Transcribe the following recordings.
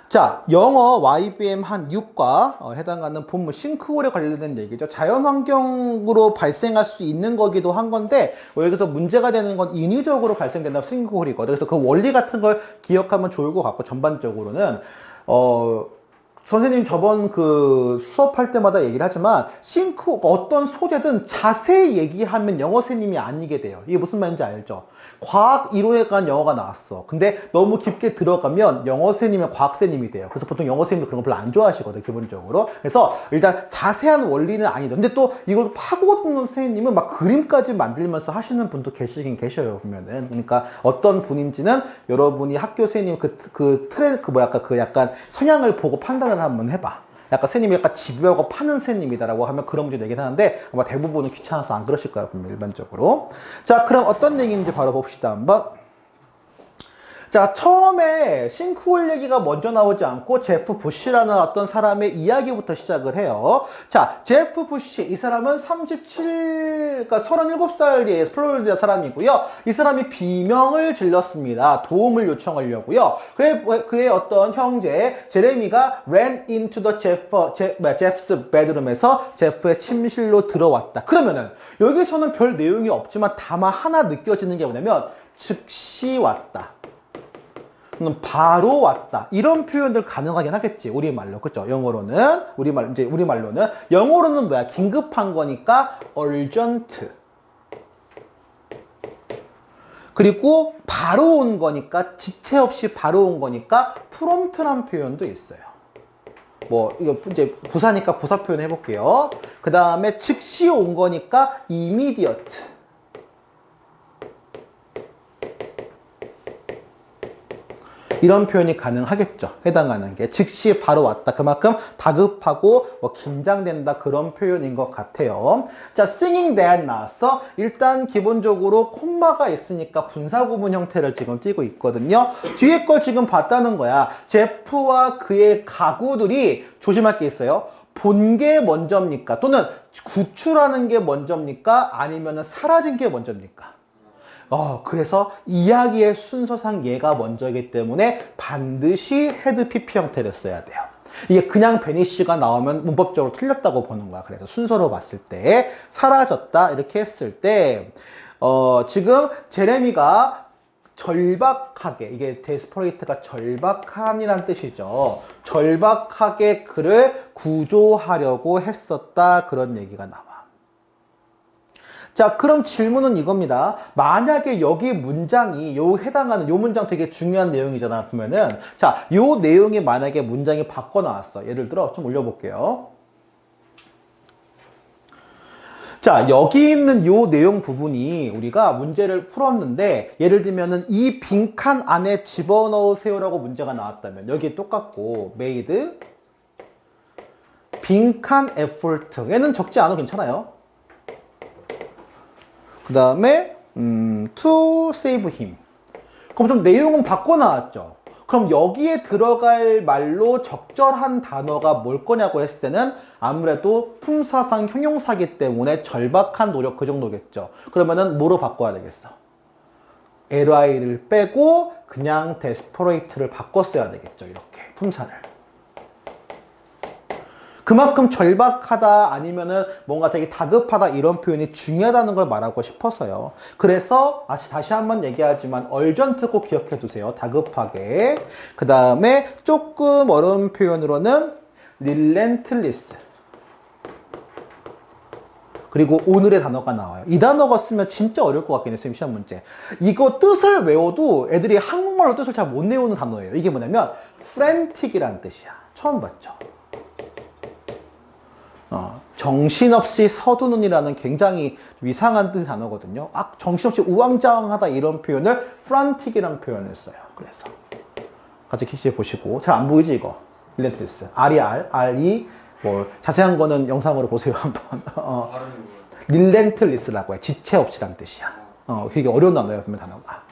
자, 영어 YBM 한 6과 해당하는 본문 싱크홀에 관련된 얘기죠. 자연환경으로 발생할 수 있는 거기도 한 건데 여기서 문제가 되는 건 인위적으로 발생된다면 싱크홀이거든. 그래서 그 원리 같은 걸 기억하면 좋을 것 같고 전반적으로는 선생님 저번 그 수업할 때마다 얘기를 하지만 어떤 소재든 자세히 얘기하면 영어 선생님이 아니게 돼요. 이게 무슨 말인지 알죠? 과학 이론에 관한 영어가 나왔어. 근데 너무 깊게 들어가면 영어 선생님은 과학 선생님이 돼요. 그래서 보통 영어 선생님도 그런 거 별로 안 좋아하시거든, 기본적으로. 그래서 일단 자세한 원리는 아니죠. 근데 또 이걸 파고드는 선생님은 막 그림까지 만들면서 하시는 분도 계시긴 계셔요, 보면은. 그러니까 어떤 분인지는 여러분이 학교 선생님 약간 성향을 보고 판단을 한번 해봐. 약간 선생님이 약간 집요하고 파는 선생님이다라고 하면 그런 문제 내긴 하는데 아마 대부분은 귀찮아서 안 그러실 거예요, 일반적으로. 자, 그럼 어떤 얘기인지 바로 봅시다, 한번. 자, 처음에 싱크홀 얘기가 먼저 나오지 않고 제프 부시라는 어떤 사람의 이야기부터 시작을 해요. 자, 제프 부시, 이 사람은 37살의 플로리다 사람이고요. 이 사람이 비명을 질렀습니다. 도움을 요청하려고요. 그의 어떤 형제 제레미가 ran into the Jeff's bedroom에서 제프의 침실로 들어왔다. 그러면은 여기서는 별 내용이 없지만 다만 하나 느껴지는 게 뭐냐면 즉시 왔다. 바로 왔다. 이런 표현들 가능하긴 하겠지. 우리말로. 그죠? 영어로는. 우리말로는. 영어로는 뭐야? 긴급한 거니까 urgent. 그리고 바로 온 거니까, 지체 없이 바로 온 거니까 prompt란 표현도 있어요. 이거 이제 부사니까 부사 표현 해볼게요. 그 다음에 즉시 온 거니까 immediate. 이런 표현이 가능하겠죠. 해당하는 게. 즉시 바로 왔다. 그만큼 다급하고 긴장된다. 그런 표현인 것 같아요. 자, singing that 나왔어. 일단 기본적으로 콤마가 있으니까 분사구문 형태를 지금 띄고 있거든요. 뒤에 걸 지금 봤다는 거야. 제프와 그의 가구들이 조심할 게 있어요. 본 게 먼저입니까? 또는 구출하는 게 먼저입니까? 아니면 사라진 게 먼저입니까? 그래서 이야기의 순서상 얘가 먼저이기 때문에 반드시 헤드 PP 형태를 써야 돼요. 이게 그냥 베니쉬가 나오면 문법적으로 틀렸다고 보는 거야. 그래서 순서로 봤을 때 사라졌다 이렇게 했을 때 지금 제레미가 절박하게, 이게 데스퍼레이트가 절박한이란 뜻이죠. 절박하게 그를 구조하려고 했었다. 그런 얘기가 나와. 자, 그럼 질문은 이겁니다. 만약에 여기 문장이 해당하는 요 문장 되게 중요한 내용이잖아. 보면은 자, 요 내용이 만약에 문장이 바꿔 나왔어. 예를 들어 좀 올려볼게요. 자, 여기 있는 요 내용 부분이 우리가 문제를 풀었는데 예를 들면은 이 빈칸 안에 집어넣으세요라고 문제가 나왔다면 여기 똑같고 made 빈칸 effort 얘는 적지 않아도 괜찮아요. 그 다음에 to save him. 그럼 좀 내용은 바꿔 나왔죠. 그럼 여기에 들어갈 말로 적절한 단어가 뭘 거냐고 했을 때는 아무래도 품사상 형용사기 때문에 절박한 노력 그 정도겠죠. 그러면은 뭐로 바꿔야 되겠어? li를 빼고 그냥 desperate를 바꿨어야 되겠죠. 이렇게 품사를. 그만큼 절박하다 아니면은 뭔가 되게 다급하다 이런 표현이 중요하다는 걸 말하고 싶어서요. 그래서 다시 한번 얘기하지만 urgent 꼭 기억해 두세요. 다급하게. 그 다음에 조금 어려운 표현으로는 relentless. 그리고 오늘의 단어가 나와요. 이 단어가 쓰면 진짜 어려울 것 같긴 해요. 시험 문제. 이거 뜻을 외워도 애들이 한국말로 뜻을 잘 못 외우는 단어예요. 이게 뭐냐면 frantic이라는 뜻이야. 처음 봤죠? 정신없이 서두는이라는 굉장히 이상한 뜻의 단어거든요. 정신없이 우왕좌왕하다 이런 표현을 frantic이라는 표현을 써요. 그래서 같이 캐치해 보시고 잘 안 보이지 이거? relentless. R-E 자세한 거는 영상으로 보세요 한번. relentless라고 해. 지체 없이라는 뜻이야. 되게 어려운 단어예요. 보면 단어가.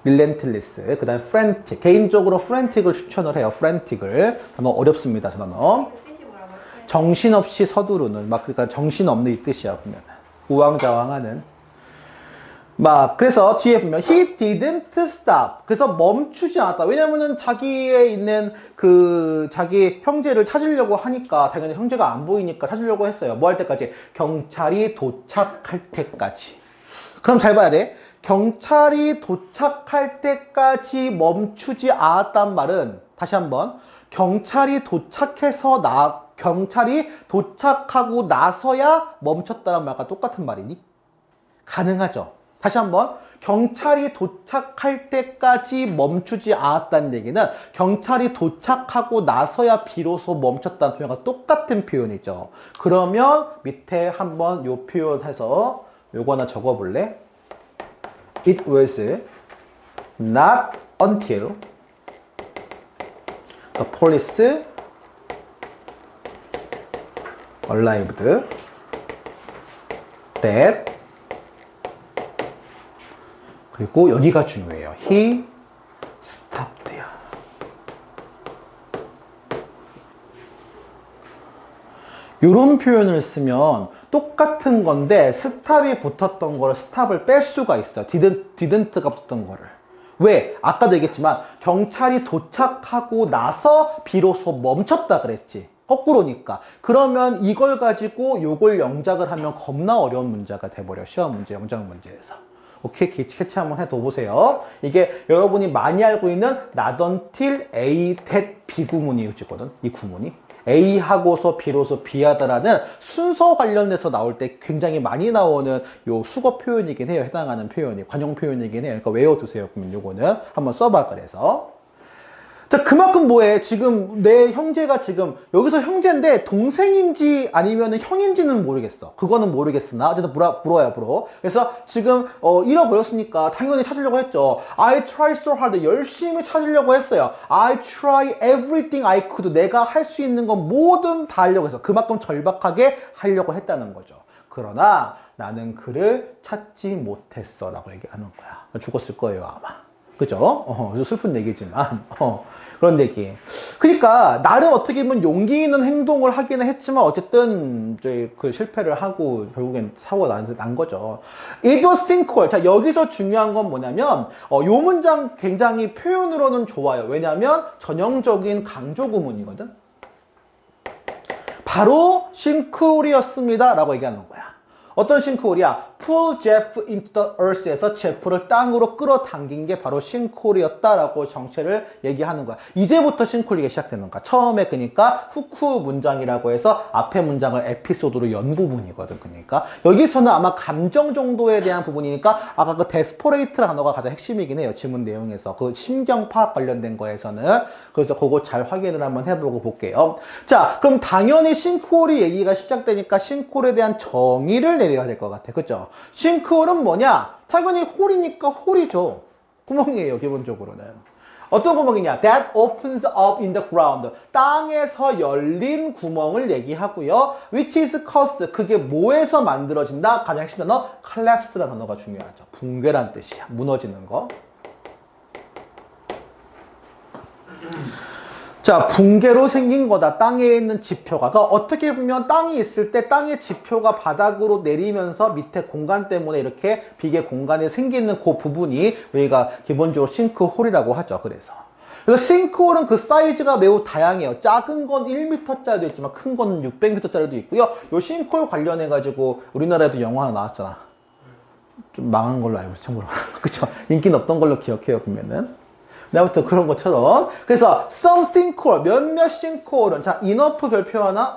relentless. 그 다음에 frantic. 개인적으로 frantic을 추천을 해요. frantic을. 단어 어렵습니다. 저 단어. 정신없이 서두르는, 그러니까 정신없는 이 뜻이야, 보면. 우왕좌왕하는. 막 그래서 뒤에 보면 he didn't stop. 그래서 멈추지 않았다. 왜냐면은 자기에 있는 그 자기 형제를 찾으려고 하니까 당연히 형제가 안 보이니까 찾으려고 했어요. 뭐 할 때까지? 경찰이 도착할 때까지. 그럼 잘 봐야 돼. 경찰이 도착할 때까지 멈추지 않았단 말은 다시 한번 경찰이 도착하고 나서야 멈췄다는 말과 똑같은 말이니? 가능하죠. 다시 한번 경찰이 도착할 때까지 멈추지 않았다는 얘기는 경찰이 도착하고 나서야 비로소 멈췄다는 표현과 똑같은 표현이죠. 그러면 밑에 한번 요 표현해서 요거 하나 적어볼래? It was not until the police arrived that 그리고 여기가 중요해요. He stopped. 이런 표현을 쓰면 똑같은 건데 스탑이 붙었던 거를 스탑을 뺄 수가 있어요. didn't가 붙었던 거를. 왜? 아까도 얘기했지만 경찰이 도착하고 나서 비로소 멈췄다 그랬지. 거꾸로니까. 그러면 이걸 가지고 요걸 영작을 하면 겁나 어려운 문제가 돼버려. 시험 문제, 영작 문제에서. 오케이, 캐치 한번 해둬 보세요. 이게 여러분이 많이 알고 있는 not until A, that B 구문이 있거든. 이 구문이. A 하고서 비로소 B 하다라는 순서 관련해서 나올 때 굉장히 많이 나오는 요 수거 표현이긴 해요. 해당하는 표현이. 관용 표현이긴 해요. 그러니까 외워두세요. 그러면 요거는 한번 써봐. 그래서. 자, 그만큼 뭐해? 지금 내 형제가 지금 여기서 형제인데 동생인지 아니면 형인지는 모르겠어. 그거는 모르겠으나 어쨌든 불어요. 그래서 지금 잃어버렸으니까 당연히 찾으려고 했죠. I tried so hard. 열심히 찾으려고 했어요. I try everything I could. 내가 할 수 있는 건 뭐든 다 하려고 해서 그만큼 절박하게 하려고 했다는 거죠. 그러나 나는 그를 찾지 못했어 라고 얘기하는 거야. 죽었을 거예요 아마. 그죠? 좀 슬픈 얘기지만 그런 얘기. 그러니까 나름 어떻게 보면 용기 있는 행동을 하기는 했지만 어쨌든 그 실패를 하고 결국엔 사고가 난 거죠. It was sinkhole. 자, 여기서 중요한 건 뭐냐면 요 문장 굉장히 표현으로는 좋아요. 왜냐하면 전형적인 강조 구문이거든. 바로 싱크홀이었습니다 라고 얘기하는 거야. 어떤 싱크홀이야? Pull Jeff into the earth에서 제프를 땅으로 끌어당긴 게 바로 싱크홀이었다라고 정체를 얘기하는 거야. 이제부터 싱크홀이 시작되는 거야. 처음에 그러니까 후크 문장이라고 해서 앞에 문장을 에피소드로 연 부분이거든. 그러니까 여기서는 아마 감정 정도에 대한 부분이니까 아까 그 desperate라는 단어가 가장 핵심이긴 해요. 지문 내용에서. 그 심경 파악 관련된 거에서는. 그래서 그거 잘 확인을 한번 해보고 볼게요. 자, 그럼 당연히 싱크홀이 얘기가 시작되니까 싱크홀에 대한 정의를 내려야 될 것 같아. 그죠? 싱크홀은 뭐냐? 당연히 홀이니까 홀이죠. 구멍이에요, 기본적으로는. 어떤 구멍이냐? That opens up in the ground. 땅에서 열린 구멍을 얘기하고요. Which is caused. 그게 뭐에서 만들어진다? 가장 핵심 단어, collapse라는 단어가 중요하죠. 붕괴란 뜻이야. 무너지는 거. 자, 붕괴로 생긴 거다. 땅에 있는 지표가. 그러니까 어떻게 보면 땅이 있을 때 땅의 지표가 바닥으로 내리면서 밑에 공간 때문에 이렇게 비계 공간이 생기는 그 부분이 우리가 기본적으로 싱크홀이라고 하죠. 그래서 싱크홀은 그 사이즈가 매우 다양해요. 작은 건 1m짜리도 있지만 큰 건 600m짜리도 있고요. 요 싱크홀 관련해가지고 우리나라에도 영화 하나 나왔잖아. 좀 망한 걸로 알고 있어, 참고로. 그쵸? 인기는 없던 걸로 기억해요, 보면은. 내가부터 그런 것처럼. 그래서 some sinkhole, 몇몇 sinkhole은 자, enough 별표 하나.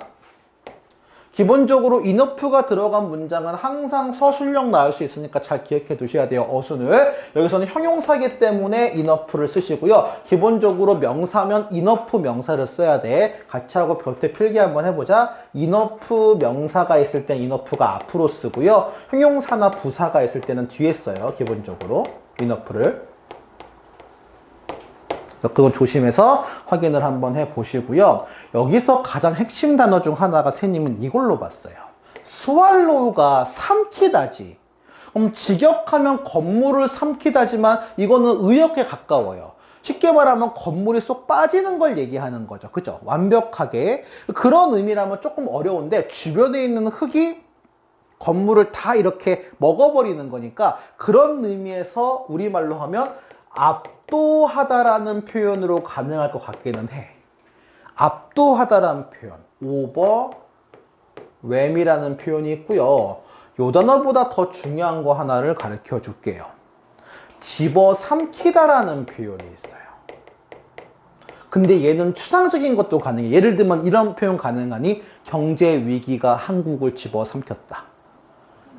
기본적으로 enough가 들어간 문장은 항상 서술형 나올 수 있으니까 잘 기억해 두셔야 돼요. 어순을. 여기서는 형용사이기 때문에 enough를 쓰시고요. 기본적으로 명사면 enough 명사를 써야 돼. 같이 하고 곁에 필기 한번 해보자. enough 명사가 있을 땐 enough가 앞으로 쓰고요. 형용사나 부사가 있을 때는 뒤에 써요. 기본적으로 enough를. 그건 조심해서 확인을 한번 해보시고요. 여기서 가장 핵심 단어 중 하나가 쌤님은 이걸로 봤어요. 스왈로우가 삼키다지. 그럼 직역하면 건물을 삼키다지만 이거는 의역에 가까워요. 쉽게 말하면 건물이 쏙 빠지는 걸 얘기하는 거죠. 그죠? 완벽하게. 그런 의미라면 조금 어려운데 주변에 있는 흙이 건물을 다 이렇게 먹어버리는 거니까 그런 의미에서 우리말로 하면 압도하다라는 표현으로 가능할 것 같기는 해. 압도하다라는 표현, overwhelm이라는 표현이 있고요. 요 단어보다 더 중요한 거 하나를 가르쳐 줄게요. 집어삼키다라는 표현이 있어요. 근데 얘는 추상적인 것도 가능해. 예를 들면 이런 표현 가능하니 경제 위기가 한국을 집어삼켰다.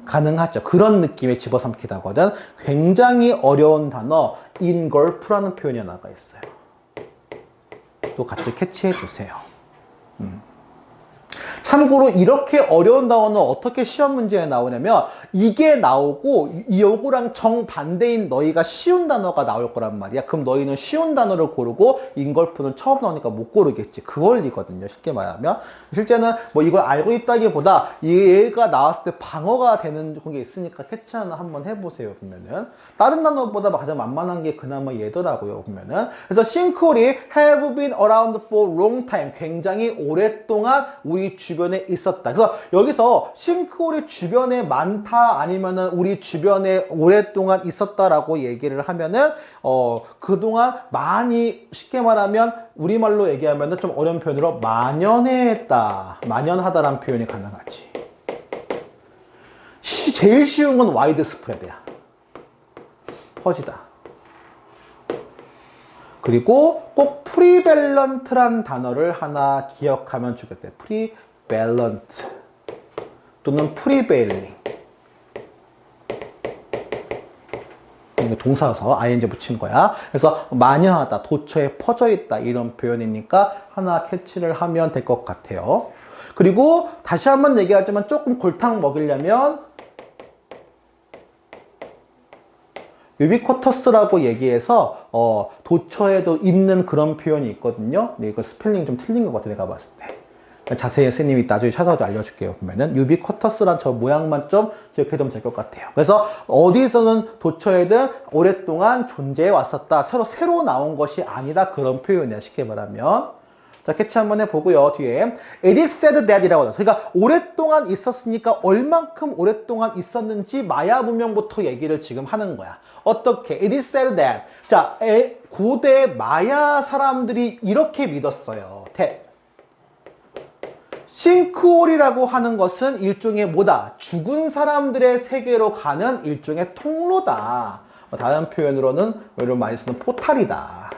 가능하죠. 그런 느낌의 집어삼키다거든. 굉장히 어려운 단어 engulf라는 표현이 하나가 있어요. 또 같이 캐치해 주세요. 참고로 이렇게 어려운 단어는 어떻게 시험 문제에 나오냐면 이게 나오고 요거랑 정반대인 너희가 쉬운 단어가 나올 거란 말이야. 그럼 너희는 쉬운 단어를 고르고 인걸프는 처음 나오니까 못 고르겠지. 그 원리거든요. 쉽게 말하면. 실제는 뭐 이걸 알고 있다기보다 얘가 나왔을 때 방어가 되는 게 있으니까 캐치 하나 한번 해보세요. 보면은 다른 단어보다 가장 만만한 게 그나마 얘더라고요. 보면은 그래서 싱크홀이 have been around for long time. 굉장히 오랫동안 우리 주변에 있었다. 그래서 여기서 싱크홀이 주변에 많다 아니면은 우리 주변에 오랫동안 있었다라고 얘기를 하면은 그동안 많이 쉽게 말하면 우리말로 얘기하면은 좀 어려운 표현으로 만연했다. 만연하다라는 표현이 가능하지. 제일 쉬운 건 와이드 스프레드야. 퍼지다. 그리고 꼭 프리밸런트란 단어를 하나 기억하면 좋겠어요. 프리밸런트 또는 프리베일링. 동사여서 ing 붙인 거야. 그래서 만연하다, 도처에 퍼져 있다 이런 표현이니까 하나 캐치를 하면 될 것 같아요. 그리고 다시 한번 얘기하지만 조금 골탕 먹이려면 유비쿼터스라고 얘기해서 도처에도 있는 그런 표현이 있거든요. 근데 이거 스펠링 좀 틀린 것 같아 내가 봤을 때. 자세히 선생님이 나중에 찾아서 알려줄게요. 보면은 유비쿼터스란 저 모양만 좀 기억해두면 될 것 같아요. 그래서 어디서는 도처에든 오랫동안 존재해 왔었다. 새로 나온 것이 아니다. 그런 표현이야. 쉽게 말하면. 자, 캐치 한번 해보고요. 뒤에 it is said that 이라고 하죠. 그러니까 오랫동안 있었으니까 얼만큼 오랫동안 있었는지 마야 문명부터 얘기를 지금 하는 거야. 어떻게? it is said that. 자, 고대 마야 사람들이 이렇게 믿었어요. 싱크홀이라고 하는 것은 일종의 뭐다? 죽은 사람들의 세계로 가는 일종의 통로다. 다른 표현으로는 이런 많이 쓰는 포탈이다.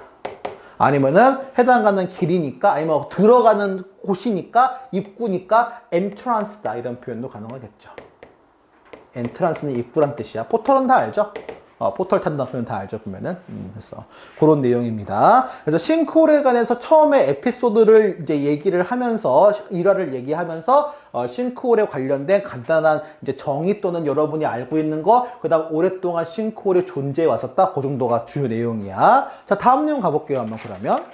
아니면은 해당하는 길이니까 아니면 들어가는 곳이니까 입구니까 entrance다 이런 표현도 가능하겠죠. entrance는 입구란 뜻이야. 포털은 다 알죠? 포털 탄다는 표현 다 알죠? 보면은 그래서 그런 내용입니다. 그래서 싱크홀에 관해서 처음에 에피소드를 이제 얘기를 하면서 일화를 얘기하면서 싱크홀에 관련된 간단한 이제 정의 또는 여러분이 알고 있는 거, 그다음 오랫동안 싱크홀이 존재해 왔었다. 그 정도가 주요 내용이야. 자, 다음 내용 가볼게요. 한번 그러면.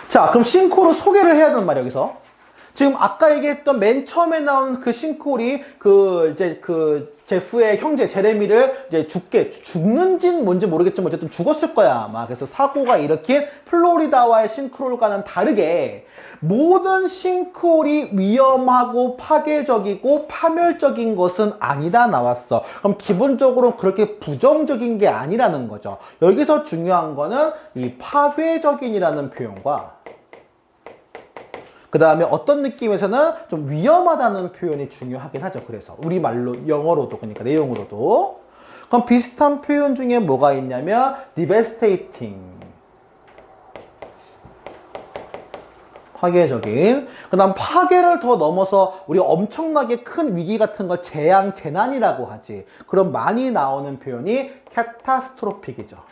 자, 그럼 싱크홀을 소개를 해야 되는 말이야 여기서. 지금 아까 얘기했던 맨 처음에 나온 그 싱크홀이 그 제프의 형제 제레미를 이제 죽는지는 뭔지 모르겠지만 어쨌든 죽었을 거야 아마. 그래서 사고가 일으킨 플로리다와의 싱크홀과는 다르게 모든 싱크홀이 위험하고 파괴적이고 파멸적인 것은 아니다 나왔어. 그럼 기본적으로 그렇게 부정적인 게 아니라는 거죠. 여기서 중요한 거는 이 파괴적인이라는 표현과 그 다음에 어떤 느낌에서는 좀 위험하다는 표현이 중요하긴 하죠. 그래서 우리말로 영어로도 그러니까 내용으로도. 그럼 비슷한 표현 중에 뭐가 있냐면 devastating 파괴적인. 그 다음 파괴를 더 넘어서 우리 엄청나게 큰 위기 같은 걸 재앙 재난이라고 하지. 그럼 많이 나오는 표현이 catastropic이죠.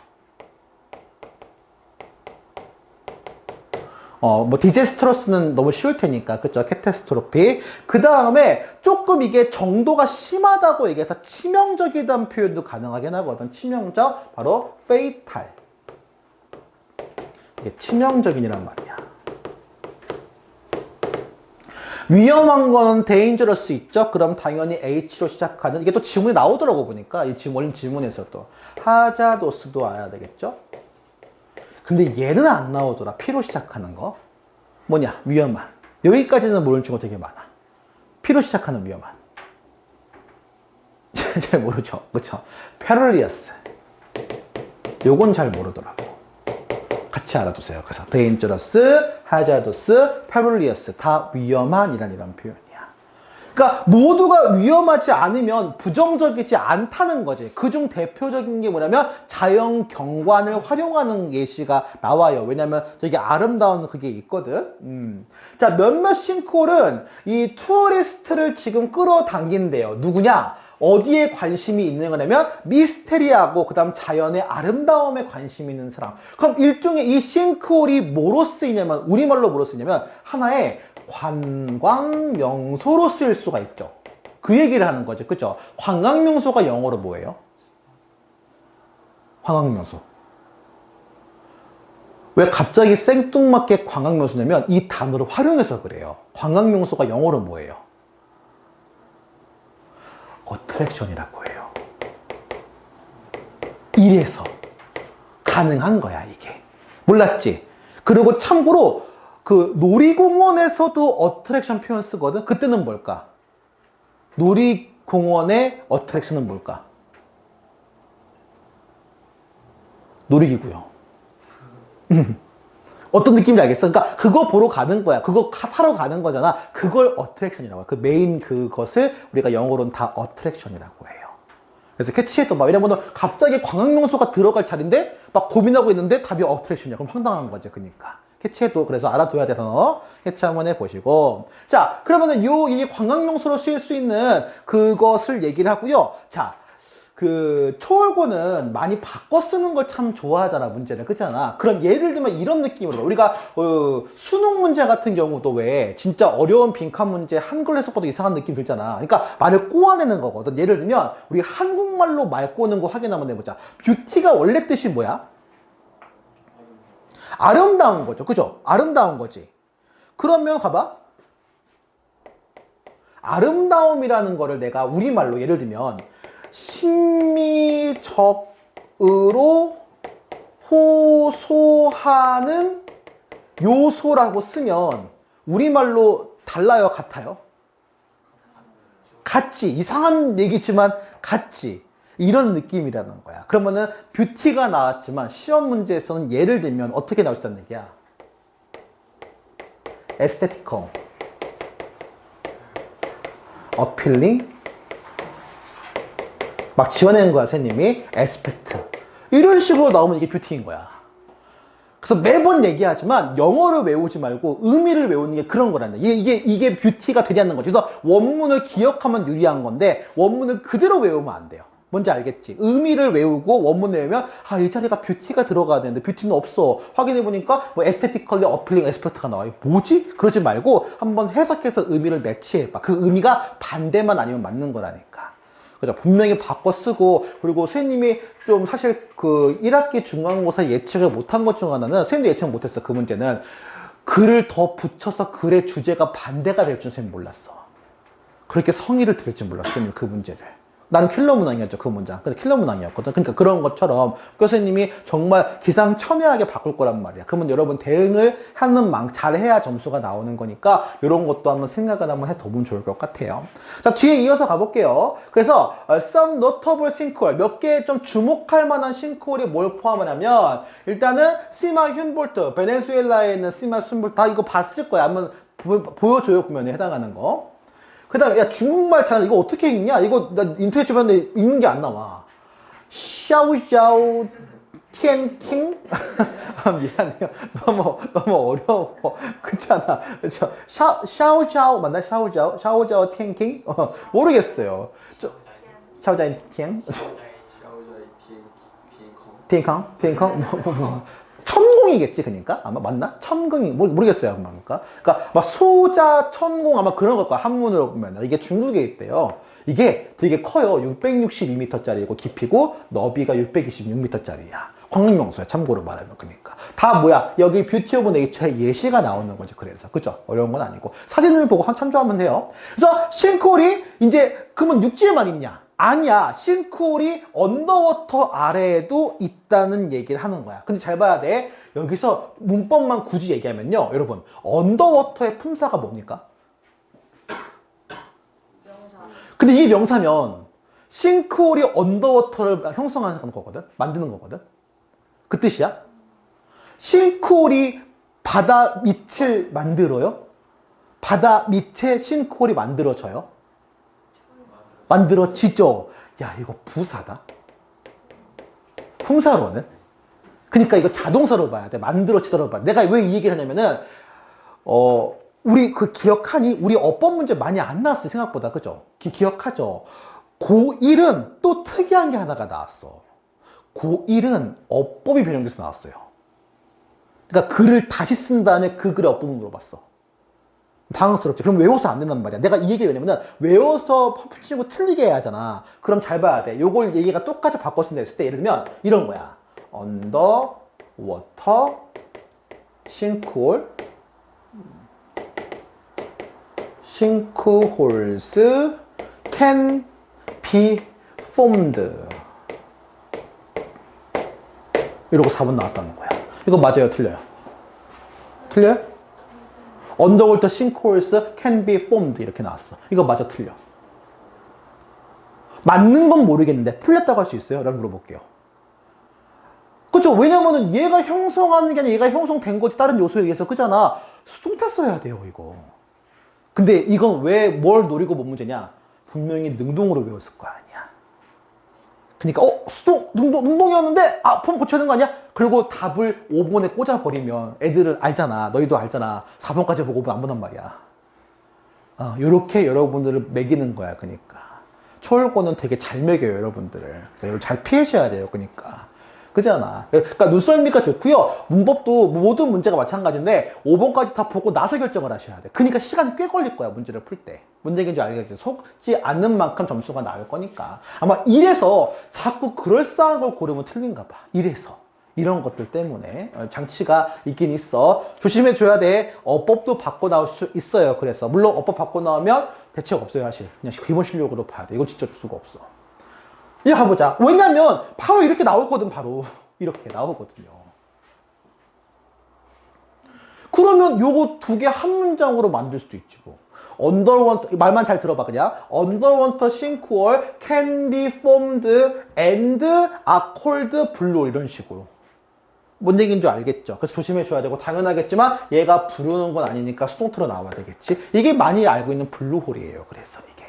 뭐 디제스트러스는 너무 쉬울 테니까 그쵸? 캐타스트로피. 그 다음에 조금 이게 정도가 심하다고 얘기해서 치명적이다는 표현도 가능하긴 하거든. 치명적 바로 fatal. 이게 치명적인이란 말이야. 위험한 거는 dangerous 있죠? 그럼 당연히 H로 시작하는 이게 또 지문에 나오더라고 보니까 이 지금 올린 지문에서도 하자도스도 알아야 되겠죠? 근데 얘는 안 나오더라. P로 시작하는 거. 뭐냐? 위험한. 여기까지는 모르는 친구가 되게 많아. P로 시작하는 위험한. 잘 모르죠? 그쵸? perilous. 요건 잘 모르더라고. 같이 알아두세요. 그래서 dangerous, hazardous, perilous 다 위험한이란 이런 표현이야. 그러니까 모두가 위험하지 않으면 부정적이지 않다는 거지. 그중 대표적인 게 뭐냐면 자연 경관을 활용하는 예시가 나와요. 왜냐면 저기 아름다운 그게 있거든. 자, 몇몇 싱크홀은 이 투어리스트를 지금 끌어당긴대요. 누구냐? 어디에 관심이 있는 거냐면 미스테리하고 그 다음 자연의 아름다움에 관심이 있는 사람. 그럼 일종의 이 싱크홀이 뭐로 쓰이냐면, 우리말로 뭐로 쓰이냐면 하나의 관광 명소로 쓰일 수가 있죠. 그 얘기를 하는 거죠. 그죠? 관광 명소가 영어로 뭐예요? 관광 명소. 왜 갑자기 생뚱맞게 관광 명소냐면 이 단어를 활용해서 그래요. 관광 명소가 영어로 뭐예요? 어트랙션이라고 해요. 이래서 가능한 거야, 이게. 몰랐지? 그리고 참고로 그 놀이공원에서도 어트랙션 표현 쓰거든? 그때는 뭘까? 놀이공원의 어트랙션은 뭘까? 놀이기구요. 어떤 느낌인지 알겠어? 그러니까 그거 보러 가는 거야. 그거 타러 가는 거잖아. 그걸 어트랙션이라고 해요. 그 메인 그것을 우리가 영어로는 다 어트랙션이라고 해요. 그래서 캐치해도 막, 왜냐면 갑자기 관광명소가 들어갈 자리인데 막 고민하고 있는데 답이 어트랙션이야. 그럼 황당한 거지. 그러니까. 캐치해도 그래서 알아둬야 돼서 캐치 한번 해보시고. 자, 그러면은 이 관광명소로 쓰일 수 있는 그것을 얘기를 하고요. 자, 그 초월고는 많이 바꿔 쓰는 걸 참 좋아하잖아, 문제를. 그렇잖아. 그럼 예를 들면 이런 느낌으로 우리가 수능 문제 같은 경우도 왜 진짜 어려운 빈칸 문제 한글 해석보다 이상한 느낌 들잖아. 그러니까 말을 꼬아내는 거거든. 예를 들면 우리 한국말로 말 꼬는 거 확인 한번 해보자. 뷰티가 원래 뜻이 뭐야? 아름다운 거죠. 그죠? 아름다운 거지. 그러면 가봐. 아름다움이라는 거를 내가 우리말로 예를 들면 심미적으로 호소하는 요소라고 쓰면 우리말로 달라요? 같아요? 같지. 이상한 얘기지만 같지. 이런 느낌이라는 거야. 그러면은 뷰티가 나왔지만 시험 문제에서는 예를 들면 어떻게 나올 수 있다는 얘기야? 에스테티컬, 어필링, 막 지어내는 거야, 선생님이. 에스펙트. 이런 식으로 나오면 이게 뷰티인 거야. 그래서 매번 얘기하지만 영어를 외우지 말고 의미를 외우는 게 그런 거란다. 이게 뷰티가 되냐는 거지. 그래서 원문을 기억하면 유리한 건데 원문을 그대로 외우면 안 돼요. 뭔지 알겠지? 의미를 외우고 원문 외우면 아, 이 자리가 뷰티가 들어가야 되는데 뷰티는 없어. 확인해보니까 뭐 에스테티컬리 어필링 에스펙트가 나와요. 뭐지? 그러지 말고 한번 해석해서 의미를 매치해봐. 그 의미가 반대만 아니면 맞는 거라니까. 그죠? 분명히 바꿔 쓰고, 그리고 선생님이 좀 사실 그 1학기 중간고사 예측을 못한 것 중 하나는, 선생님도 예측 못했어, 그 문제는. 글을 더 붙여서 글의 주제가 반대가 될 줄 선생님 몰랐어. 그렇게 성의를 들을 줄 몰랐어, 선생님, 그 문제를. 나는 킬러 문항이었죠, 그 문장. 근데 킬러 문항이었거든. 그러니까 그런 것처럼 교수님이 정말 기상천외하게 바꿀 거란 말이야. 그러면 여러분 대응을 하는 잘해야 점수가 나오는 거니까 이런 것도 한번 생각을 한번 해둬보면 좋을 것 같아요. 자, 뒤에 이어서 가볼게요. 그래서 some notable sinkhole, 몇 개 좀 주목할 만한 싱크홀이 뭘 포함하냐면 일단은 시마 튠볼트, 베네수엘라에 있는 시마 튠볼트 다 이거 봤을 거야. 한번 보여줘요, 보면 해당하는 거. 그 다음에 야 중국말 잘 이거 어떻게 읽냐? 이거 나 인터넷 주변에 읽는 게 안 나와. 샤오샤오 티엔킹? 미안해요. 너무 어려워. 그렇잖아. 그렇죠? 샤오샤오 맞나? 샤오샤오 티엔킹? 모르겠어요. 샤오자이 티엔? 티엔康? 천공이겠지, 그러니까? 아마 맞나? 천공이, 모르겠어요. 그러니까, 막 소자, 천공, 아마 그런 걸 거야. 한문으로 보면. 이게 중국에 있대요. 이게 되게 커요. 662m짜리고, 깊이고, 너비가 626m짜리야. 관광명소야, 참고로 말하면. 그러니까. 다 뭐야? 여기 뷰티 오브 네이처의 예시가 나오는 거지, 그래서. 그죠? 어려운 건 아니고. 사진을 보고 참조하면 돼요. 그래서, 싱크홀이, 이제, 그러면 육지에만 있냐? 아니야. 싱크홀이 언더워터 아래에도 있다는 얘기를 하는 거야. 근데 잘 봐야 돼. 여기서 문법만 굳이 얘기하면요. 여러분, 언더워터의 품사가 뭡니까? 근데 이게 명사면 싱크홀이 언더워터를 형성하는 거거든? 만드는 거거든? 그 뜻이야? 싱크홀이 바다 밑을 만들어요? 바다 밑에 싱크홀이 만들어져요? 만들어지죠? 야, 이거 부사다. 품사로는. 그러니까 이거 자동사로 봐야 돼. 만들어지다로 봐야 돼. 내가 왜 이 얘기를 하냐면은, 우리 그 기억하니? 우리 어법 문제 많이 안 나왔어요, 생각보다. 그죠? 기억하죠? 고1은 또 특이한 게 하나가 나왔어. 고1은 어법이 변형돼서 나왔어요. 그러니까 글을 다시 쓴 다음에 그 글의 어법을 물어봤어. 당황스럽죠. 그럼 외워서 안 된단 말이야. 내가 이 얘기를 왜냐면 외워서 푸치고 틀리게 해야 하잖아. 그럼 잘 봐야 돼. 요걸 얘기가 똑같이 바꿔 쓴다 했을 때 예를 들면 이런 거야. underwater sinkholes can be formed. 이러고 4번 나왔다는 거야. 이거 맞아요? 틀려요? 틀려요? Underwater sinkholes can be formed 이렇게 나왔어. 이거 맞아? 틀려? 맞는 건 모르겠는데 틀렸다고 할 수 있어요? 라고 물어볼게요. 그죠? 왜냐면은 얘가 형성하는 게 아니라 얘가 형성된 거지 다른 요소에 의해서. 그잖아. 수동태 써야 돼요 이거. 근데 이건 왜 뭘 노리고 본 문제냐? 분명히 능동으로 외웠을 거 아니야. 그러니까 능동이었는데 폼 고쳐야 되는 거 아니야? 그리고 답을 5번에 꽂아버리면 애들은 알잖아. 너희도 알잖아. 4번까지 보고 5번 안 보단 말이야. 요렇게 여러분들을 매기는 거야. 그러니까 초월권은 되게 잘 매겨요 여러분들을. 그래서 잘 피하셔야 돼요. 그러니까 그잖아. 그러니까 눈썰미가 좋고요. 문법도 모든 문제가 마찬가지인데 5번까지 다 보고 나서 결정을 하셔야 돼. 그러니까 시간이 꽤 걸릴 거야 문제를 풀 때. 뭔 얘기인지 알겠지? 속지 않는 만큼 점수가 나올 거니까. 아마 이래서 자꾸 그럴싸한 걸 고르면 틀린가 봐. 이래서. 이런 것들 때문에 장치가 있긴 있어. 조심해줘야 돼. 어법도 바꿔 나올 수 있어요. 그래서 물론 어법 바꿔 나오면 대책 없어요 사실. 그냥 기본 실력으로 봐야 돼. 이건 진짜 줄 수가 없어. 이제 가보자. 왜냐면 바로 이렇게 나오거든. 바로 이렇게 나오거든요. 그러면 요거 두 개 한 문장으로 만들 수도 있지 뭐. Underwater, 말만 잘 들어봐 그냥. Underwater sinkhole can be formed and are called blue 이런 식으로. 뭔 얘기인 줄 알겠죠? 그래서 조심해줘야 되고 당연하겠지만 얘가 부르는 건 아니니까 수동태로 나와야 되겠지. 이게 많이 알고 있는 블루홀이에요. 그래서 이게.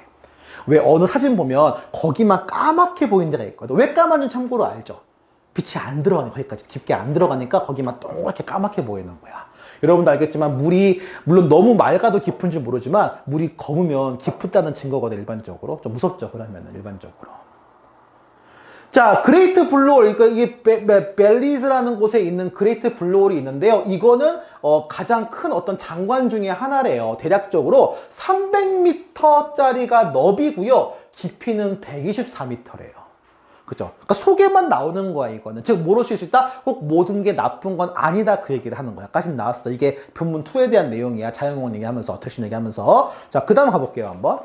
왜 어느 사진 보면 거기만 까맣게 보이는 데가 있거든. 왜 까만지 참고로 알죠? 빛이 안 들어가니까 거기까지 깊게 안 들어가니까 거기만 동그랗게 까맣게 보이는 거야. 여러분도 알겠지만 물이 물론 너무 맑아도 깊은지 모르지만 물이 검으면 깊다는 증거거든 일반적으로. 좀 무섭죠 그러면은 일반적으로. 자, 그레이트 블루홀, 이게 벨리즈라는 곳에 있는 그레이트 블루홀이 있는데요. 이거는 가장 큰 어떤 장관 중에 하나래요. 대략적으로 300m짜리가 너비고요. 깊이는 124m래요. 그죠? 그러니까 속에만 나오는 거야, 이거는. 즉, 모르실 수 있다? 꼭 모든 게 나쁜 건 아니다. 그 얘기를 하는 거야. 까지 나왔어. 이게 본문 2에 대한 내용이야. 자연공원 얘기하면서, 어택션 얘기하면서. 자, 그 다음 가볼게요, 한번.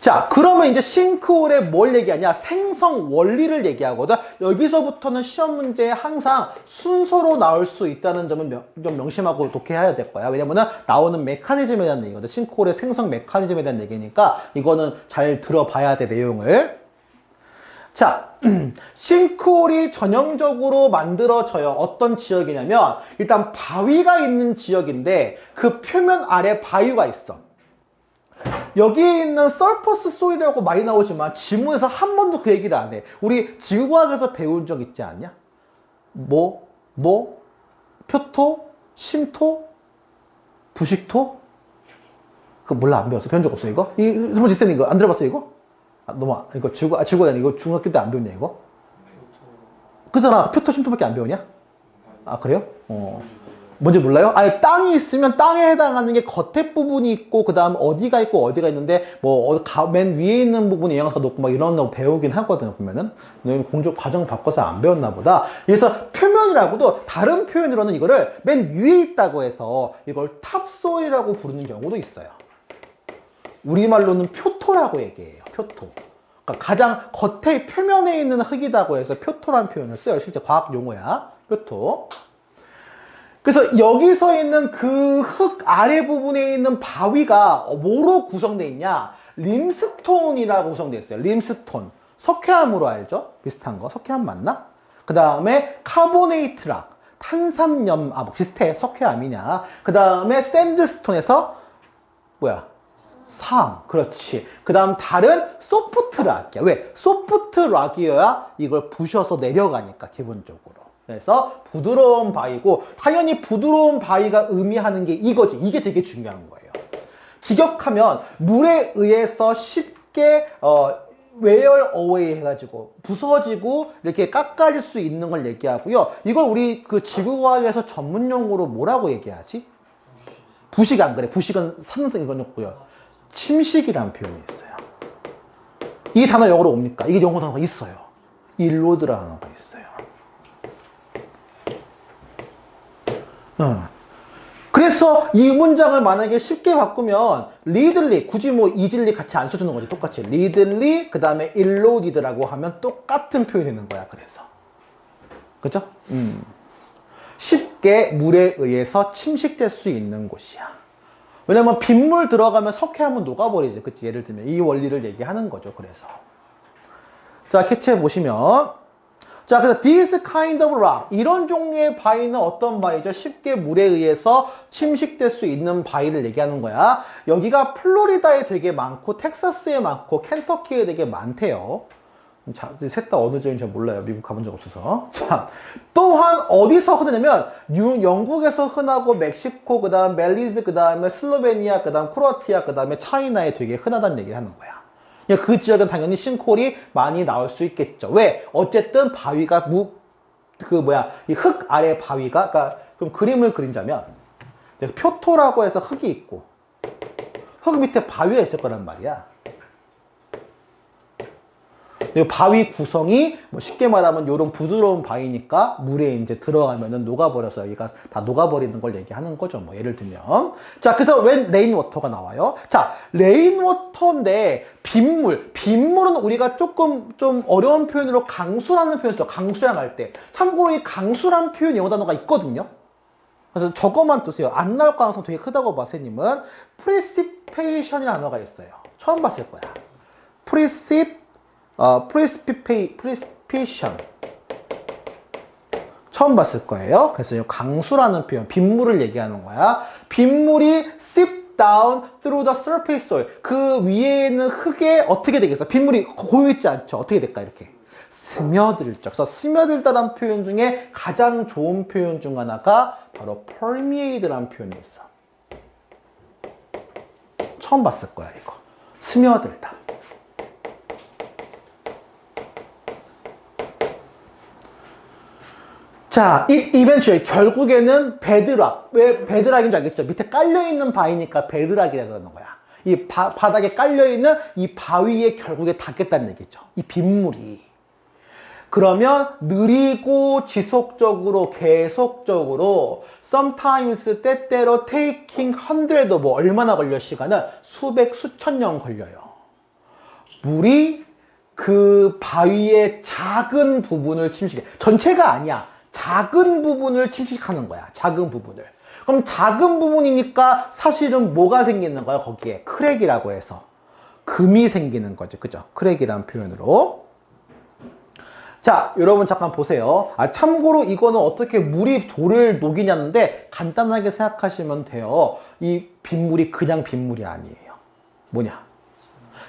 자, 그러면 이제 싱크홀에 뭘 얘기하냐? 생성 원리를 얘기하거든. 여기서부터는 시험 문제에 항상 순서로 나올 수 있다는 점은 좀 명심하고 독해해야 될 거야. 왜냐면은 나오는 메커니즘에 대한 얘기거든. 싱크홀의 생성 메커니즘에 대한 얘기니까 이거는 잘 들어봐야 돼, 내용을. 자, 싱크홀이 전형적으로 만들어져요. 어떤 지역이냐면 일단 바위가 있는 지역인데 그 표면 아래 바위가 있어. 여기에 있는 서퍼스 소일이라고 많이 나오지만 지문에서 한 번도 그 얘기를 안 해. 우리 지구과학에서 배운 적 있지 않냐? 표토, 심토, 부식토? 그거 몰라 안 배웠어. 배운 적 없어 이거? 스몰 지스템 이거 안 들어봤어 이거? 이거 지구가 이거 중학교 때 안 배웠냐 이거? 그잖아. 표토, 심토밖에 안 배우냐? 아 그래요? 뭔지 몰라요? 아니 땅이 있으면 땅에 해당하는 게 겉에 부분이 있고 그 다음 어디가 있고 어디가 있는데 맨 위에 있는 부분에 영양소가 높고 막 이런 거 배우긴 하거든요. 보면은 공조 과정 바꿔서 안 배웠나 보다. 그래서 표면이라고도 다른 표현으로는 이거를 맨 위에 있다고 해서 이걸 탑소일이라고 부르는 경우도 있어요. 우리말로는 표토라고 얘기해요. 표토. 그러니까 가장 겉에 표면에 있는 흙이라고 해서 표토라는 표현을 써요. 실제 과학 용어야. 표토. 그래서 여기서 있는 그 흙 아래 부분에 있는 바위가 뭐로 구성되어 있냐? 림스톤이라고 구성되어 있어요. 림스톤. 석회암으로 알죠? 비슷한 거. 석회암 맞나? 그 다음에 카보네이트 락. 탄산염, 뭐 비슷해. 석회암이냐. 그 다음에 샌드스톤에서 뭐야? 삼. 그렇지. 그 다음 다른 소프트 락이야. 왜? 소프트 락이어야 이걸 부셔서 내려가니까, 기본적으로. 그래서 부드러운 바위고, 당연히 부드러운 바위가 의미하는 게 이거지. 이게 되게 중요한 거예요. 직역하면 물에 의해서 쉽게 wear away 해가지고 부서지고 이렇게 깎아질 수 있는 걸 얘기하고요. 이걸 우리 그 지구과학에서 전문 용어로 뭐라고 얘기하지? 부식 안 그래. 부식은 삼성 이거였고요. 침식이라는 표현이 있어요. 이 단어 영어로 옵니까? 이게 영어 단어가 있어요. 일로드라는 단어가 있어요. 그래서 이 문장을 만약에 쉽게 바꾸면 리들리, 굳이 뭐 이질리 같이 안 써주는 거지. 똑같이 리들리 그 다음에 일로디드라고 하면 똑같은 표현이 되는 거야. 그래서 그죠? 쉽게 물에 의해서 침식될 수 있는 곳이야. 왜냐면 빗물 들어가면 석회하면 녹아버리지. 그치? 예를 들면 이 원리를 얘기하는 거죠. 그래서 자, 캐치해 보시면, 자, 그래서 this kind of rock, 이런 종류의 바위는 어떤 바위죠? 쉽게 물에 의해서 침식될 수 있는 바위를 얘기하는 거야. 여기가 플로리다에 되게 많고 텍사스에 많고 켄터키에 되게 많대요. 자, 셋 다 어느 지역인지 잘 몰라요. 미국 가본 적 없어서. 자, 또한 어디서 흔하냐면 영국에서 흔하고 멕시코, 그 다음 멜리즈, 그 다음에 슬로베니아, 그 다음 크로아티아, 그 다음에 차이나에 되게 흔하다는 얘기를 하는 거야. 그 지역은 당연히 싱크홀이 많이 나올 수 있겠죠. 왜? 어쨌든 바위가 이 흙 아래 바위가, 그러니까 그럼 그림을 그린다면 표토라고 해서 흙이 있고 흙 밑에 바위가 있을 거란 말이야. 바위 구성이 뭐 쉽게 말하면 이런 부드러운 바위니까 물에 이제 들어가면은 녹아버려서 여기가 다 녹아버리는 걸 얘기하는 거죠. 뭐 예를 들면. 자, 그래서 웬 레인워터가 나와요? 자, 레인워터인데 빗물은 우리가 조금 좀 어려운 표현으로 강수라는 표현을 써요. 강수량 할 때. 참고로 이 강수라는 표현 영어 단어가 있거든요. 그래서 저거만 두세요. 안 나올 가능성 되게 크다고 봐, 선생님은. precipitation이라는 단어가 있어요. 처음 봤을 거야. precipitation. 처음 봤을 거예요. 그래서 이 강수라는 표현, 빗물을 얘기하는 거야. 빗물이 seep down through the surface soil. 그 위에 있는 흙에 어떻게 되겠어? 빗물이 고여있지 않죠? 어떻게 될까? 이렇게. 스며들죠. 그래서 스며들다라는 표현 중에 가장 좋은 표현 중 하나가 바로 permeate라는 표현이 있어. 처음 봤을 거야, 이거. 스며들다. 자, eventually 결국에는 베드락. 왜 베드락인 줄 알겠죠? 밑에 깔려있는 바위니까 베드락이라고 하는 거야. 이 바닥에 깔려있는 이 바위에 결국에 닿겠다는 얘기죠. 이 빗물이. 그러면 느리고 지속적으로 계속적으로 sometimes 때때로 taking hundred 뭐 얼마나 걸려 시간은 수백 수천 년 걸려요. 물이 그 바위의 작은 부분을 침식해. 전체가 아니야. 작은 부분을 침식하는 거야. 작은 부분을. 그럼 작은 부분이니까 사실은 뭐가 생기는 거야? 거기에 크랙이라고 해서 금이 생기는 거죠. 그죠? 크랙이라는 표현으로. 자, 여러분 잠깐 보세요. 참고로 이거는 어떻게 물이 돌을 녹이냐는데 간단하게 생각하시면 돼요. 이 빗물이 그냥 빗물이 아니에요. 뭐냐?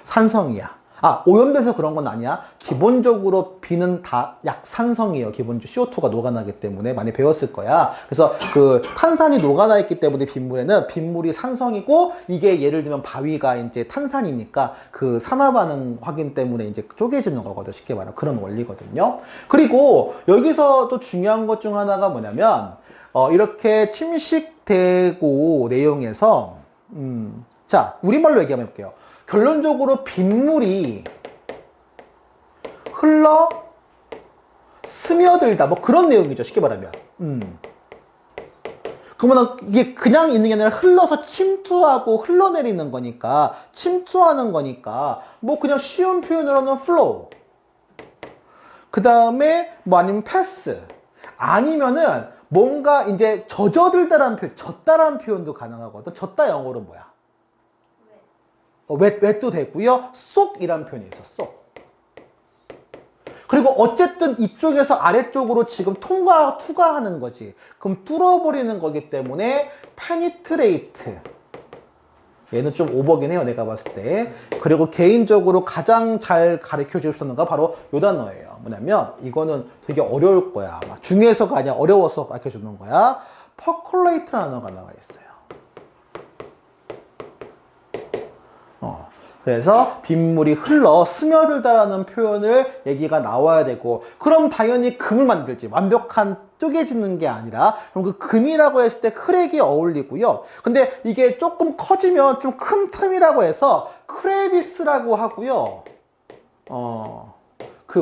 산성이야. 오염돼서 그런 건 아니야. 기본적으로 비는 다 약산성이에요. 기본적으로 CO2가 녹아나기 때문에 많이 배웠을 거야. 그래서 그 탄산이 녹아나 있기 때문에 빗물에는 빗물이 산성이고 이게 예를 들면 바위가 이제 탄산이니까 그 산화 반응 확인 때문에 이제 쪼개지는 거거든. 쉽게 말하면 그런 원리거든요. 그리고 여기서 또 중요한 것 중 하나가 뭐냐면 이렇게 침식되고 내용에서 자, 우리말로 얘기하면 볼게요. 결론적으로 빗물이 흘러 스며들다 뭐 그런 내용이죠. 쉽게 말하면. 그러면 이게 그냥 있는 게 아니라 흘러서 침투하고 흘러내리는 거니까, 침투하는 거니까, 뭐 그냥 쉬운 표현으로는 flow. 그 다음에 뭐 아니면 pass. 아니면은 뭔가 이제 젖어들다라는 표현, 젖다라는 표현도 가능하거든. 젖다 영어로 뭐야? wet도 되고요. soak이라는 표현이 있어, soak. 그리고 어쨌든 이쪽에서 아래쪽으로 지금 투과하는 거지. 그럼 뚫어버리는 거기 때문에 penetrate. 얘는 좀 오버긴 해요, 내가 봤을 때. 그리고 개인적으로 가장 잘 가르쳐 주셨는 거 바로 요 단어예요. 뭐냐면 이거는 되게 어려울 거야. 중요해서가 아니라 어려워서 가르쳐 주는 거야. percolate라는 단어가 나와 있어요. 그래서 빗물이 흘러 스며들다라는 표현을 얘기가 나와야 되고, 그럼 당연히 금을 만들지. 완벽한 쪼개지는 게 아니라, 그럼 그 금이라고 했을 때 크랙이 어울리고요. 근데 이게 조금 커지면 좀 큰 틈이라고 해서 크레비스라고 하고요. 그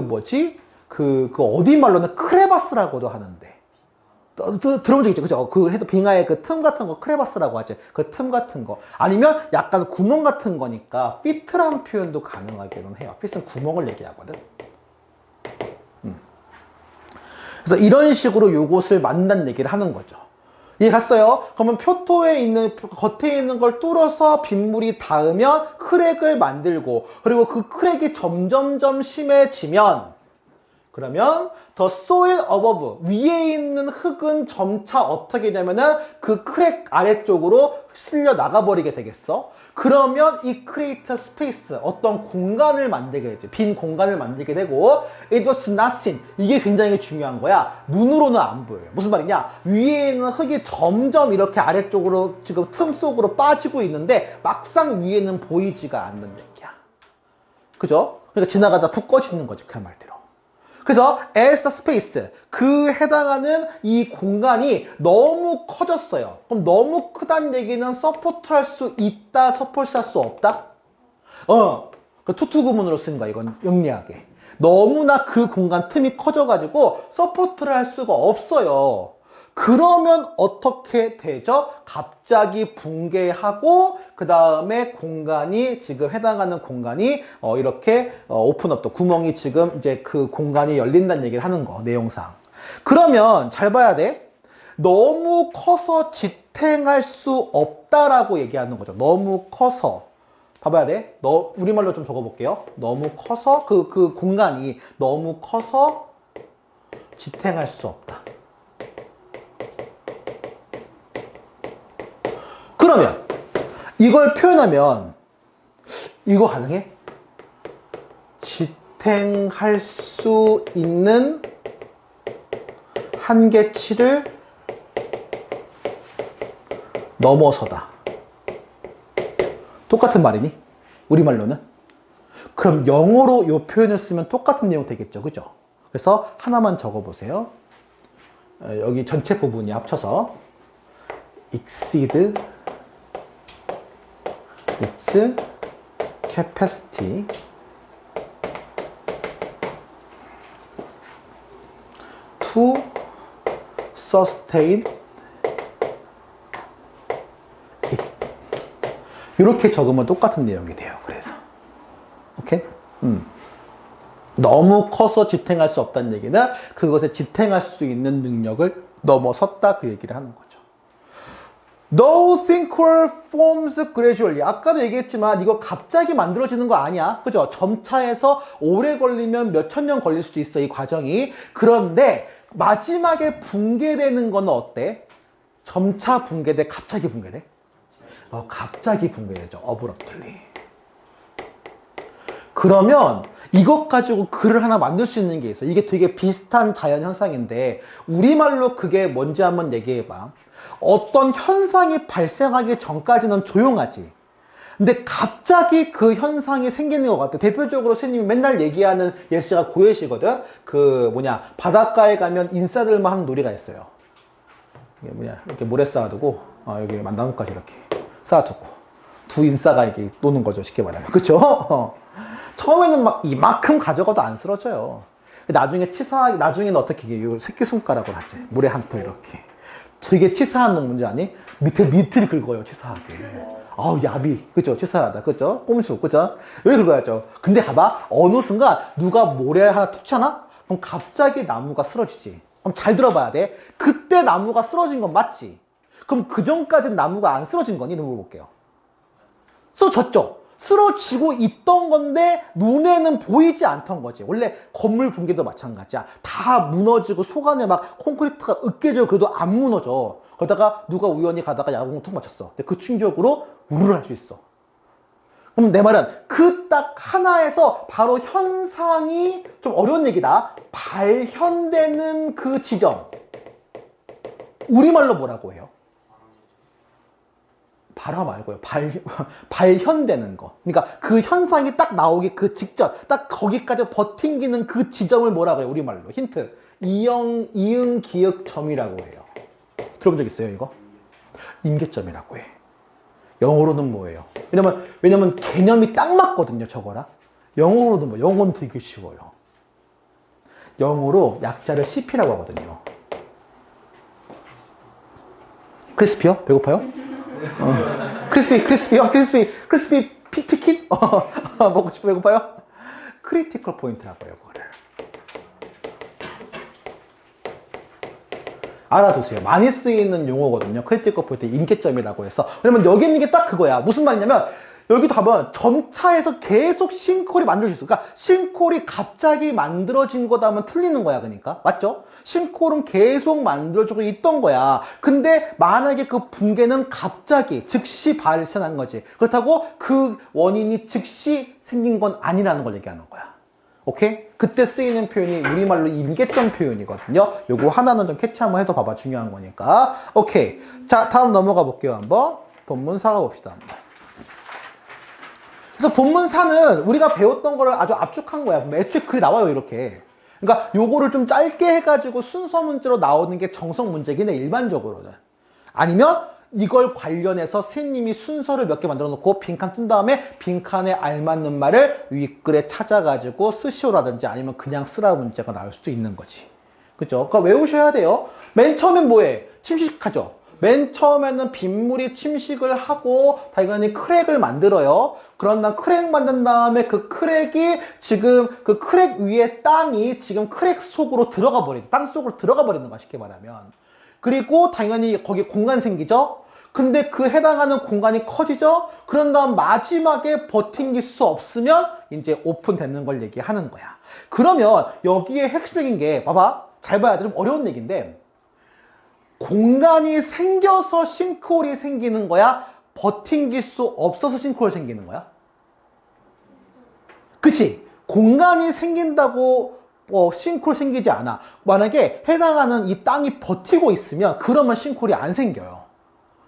어디 말로는 크레바스라고도 하는데. 들어본 적 있죠? 그죠? 빙하의 그 틈 같은 거 크레바스라고 하지. 그 틈 같은 거. 아니면 약간 구멍 같은 거니까 fit라는 표현도 가능하기는 해요. fit은 구멍을 얘기하거든. 그래서 이런 식으로 요것을 만든다는 얘기를 하는 거죠. 이해 갔어요? 그러면 표토에 있는, 겉에 있는 걸 뚫어서 빗물이 닿으면 크랙을 만들고, 그리고 그 크랙이 점점점 심해지면, 그러면 the soil above, 위에 있는 흙은 점차 어떻게 되냐면은 그 크랙 아래쪽으로 쓸려 나가버리게 되겠어. 그러면 이 create space, 어떤 공간을 만들게 되지. 빈 공간을 만들게 되고, it was nothing. 이게 굉장히 중요한 거야. 눈으로는 안 보여요. 무슨 말이냐? 위에 있는 흙이 점점 이렇게 아래쪽으로 지금 틈 속으로 빠지고 있는데 막상 위에는 보이지가 않는 얘기야. 그죠? 그러니까 지나가다 푹 꺼지는 거지, 그 말대로. 그래서 as the space, 그 해당하는 이 공간이 너무 커졌어요. 그럼 너무 크다는 얘기는 서포트할 수 있다, 서포트할 수 없다? 그 투투구문으로 쓴 거야, 이건 영리하게. 너무나 그 공간 틈이 커져가지고 서포트를 할 수가 없어요. 그러면 어떻게 되죠? 갑자기 붕괴하고 그 다음에 공간이 지금 해당하는 공간이 이렇게 오픈업도 구멍이 지금 이제 그 공간이 열린다는 얘기를 하는 거, 내용상. 그러면 잘 봐야 돼. 너무 커서 지탱할 수 없다라고 얘기하는 거죠. 너무 커서. 봐봐야 돼. 우리말로 좀 적어볼게요. 너무 커서 그 공간이 너무 커서 지탱할 수 없다. 그러면 이걸 표현하면 이거 가능해? 지탱할 수 있는 한계치를 넘어서다. 똑같은 말이니? 우리말로는? 그럼 영어로 이 표현을 쓰면 똑같은 내용 되겠죠, 그죠? 그래서 하나만 적어보세요. 여기 전체 부분이 합쳐서 exceed its capacity to sustain it. 이렇게 적으면 똑같은 내용이 돼요. 그래서 오케이? 너무 커서 지탱할 수 없다는 얘기는 그것에 지탱할 수 있는 능력을 넘어섰다, 그 얘기를 하는 거죠. No sinkhole forms gradually. 아까도 얘기했지만 이거 갑자기 만들어지는 거 아니야. 그죠? 점차에서 오래 걸리면 몇천 년 걸릴 수도 있어, 이 과정이. 그런데 마지막에 붕괴되는 건 어때? 점차 붕괴돼? 갑자기 붕괴돼? 갑자기 붕괴되죠. abruptly. 그러면 이것 가지고 글을 하나 만들 수 있는 게 있어. 이게 되게 비슷한 자연 현상인데 우리말로 그게 뭔지 한번 얘기해봐. 어떤 현상이 발생하기 전까지는 조용하지. 근데 갑자기 그 현상이 생기는 것 같아. 대표적으로 선생님이 맨날 얘기하는 예시가 고예시거든. 바닷가에 가면 인싸들만 하는 놀이가 있어요. 이게 이렇게 모래 쌓아두고 여기 만나무까지 이렇게 쌓아두고 두 인싸가 이렇게 노는 거죠, 쉽게 말하면. 그쵸? 처음에는 막 이만큼 가져가도 안 쓰러져요. 나중에는 어떻게 해요? 새끼손가락으로 하지. 물에 한 톨 이렇게 되게 치사한 놈 뭔지 아니? 밑을 긁어요, 치사하게. 아우, 야비. 그죠? 치사하다. 그죠? 꼼수. 그죠? 여기 긁어야죠. 근데 봐봐. 어느 순간 누가 모래 하나 툭 쳐나? 그럼 갑자기 나무가 쓰러지지. 그럼 잘 들어봐야 돼. 그때 나무가 쓰러진 건 맞지? 그럼 그 전까지는 나무가 안 쓰러진 거니? 이런 거 볼게요. 쓰러졌죠? 쓰러지고 있던 건데 눈에는 보이지 않던 거지. 원래 건물 붕괴도 마찬가지야. 다 무너지고 속안에 막 콘크리트가 으깨져 그래도 안 무너져. 그러다가 누가 우연히 가다가 야구공 툭 맞췄어. 근데 그 충격으로 우르르 할 수 있어. 그럼 내 말은 그 딱 하나에서 바로 현상이 좀 어려운 얘기다. 발현되는 그 지점. 우리말로 뭐라고 해요? 발화 말고요. 발현되는 거. 그러니까 그 현상이 딱 나오기 그 직전, 딱 거기까지 버팅기는 그 지점을 뭐라고 해요? 우리말로. 힌트. 이응, 기역, 점이라고 해요. 들어본 적 있어요, 이거? 임계점이라고 해. 영어로는 뭐예요? 왜냐면 개념이 딱 맞거든요, 저거랑. 영어로는 뭐, 영어는 되게 쉬워요. 영어로 약자를 CP라고 하거든요. 크리스피요? 배고파요? 크리스피 피킨? 먹고 싶어 배고파요? 크리티컬 포인트라고 해요, 그거를. 알아두세요. 많이 쓰이는 용어거든요. 크리티컬 포인트, 임계점이라고 해서. 왜냐면 여기 있는 게 딱 그거야. 무슨 말이냐면, 여기도 하면 점차에서 계속 싱크홀이 만들어질 수 있어. 그러니까 싱크홀이 갑자기 만들어진 거다 하면 틀리는 거야. 그러니까. 맞죠? 싱크홀은 계속 만들어지고 있던 거야. 근데 만약에 그 붕괴는 갑자기 즉시 발생한 거지. 그렇다고 그 원인이 즉시 생긴 건 아니라는 걸 얘기하는 거야. 오케이? 그때 쓰이는 표현이 우리말로 임계점 표현이거든요. 요거 하나는 좀 캐치 한번 해도 봐봐. 중요한 거니까. 오케이. 자, 다음 넘어가 볼게요. 한번. 본문사가 봅시다. 한번. 그래서 본문사는 우리가 배웠던 거를 아주 압축한 거야. 애초에 글이 나와요, 이렇게. 그러니까 요거를 좀 짧게 해가지고 순서 문제로 나오는 게 정석 문제긴 해, 일반적으로는. 아니면 이걸 관련해서 선생님이 순서를 몇 개 만들어 놓고 빈칸 뜬 다음에 빈칸에 알맞는 말을 윗글에 찾아가지고 쓰시오라든지 아니면 그냥 쓰라 문제가 나올 수도 있는 거지. 그죠? 그러니까 외우셔야 돼요. 맨 처음엔 뭐해? 침식하죠. 맨 처음에는 빗물이 침식을 하고 당연히 크랙을 만들어요. 그러나 크랙 만든 다음에 그 크랙이 지금 그 크랙 위에 땅이 지금 크랙 속으로 들어가 버리죠. 땅 속으로 들어가 버리는 거야, 쉽게 말하면. 그리고 당연히 거기 공간 생기죠. 근데 그 해당하는 공간이 커지죠. 그런 다음 마지막에 버팅길 수 없으면 이제 오픈되는 걸 얘기하는 거야. 그러면 여기에 핵심적인 게 봐봐. 잘 봐야 돼. 좀 어려운 얘기인데 공간이 생겨서 싱크홀이 생기는 거야? 버팅길 수 없어서 싱크홀 생기는 거야? 그치? 공간이 생긴다고 싱크홀 생기지 않아. 만약에 해당하는 이 땅이 버티고 있으면 그러면 싱크홀이 안 생겨요.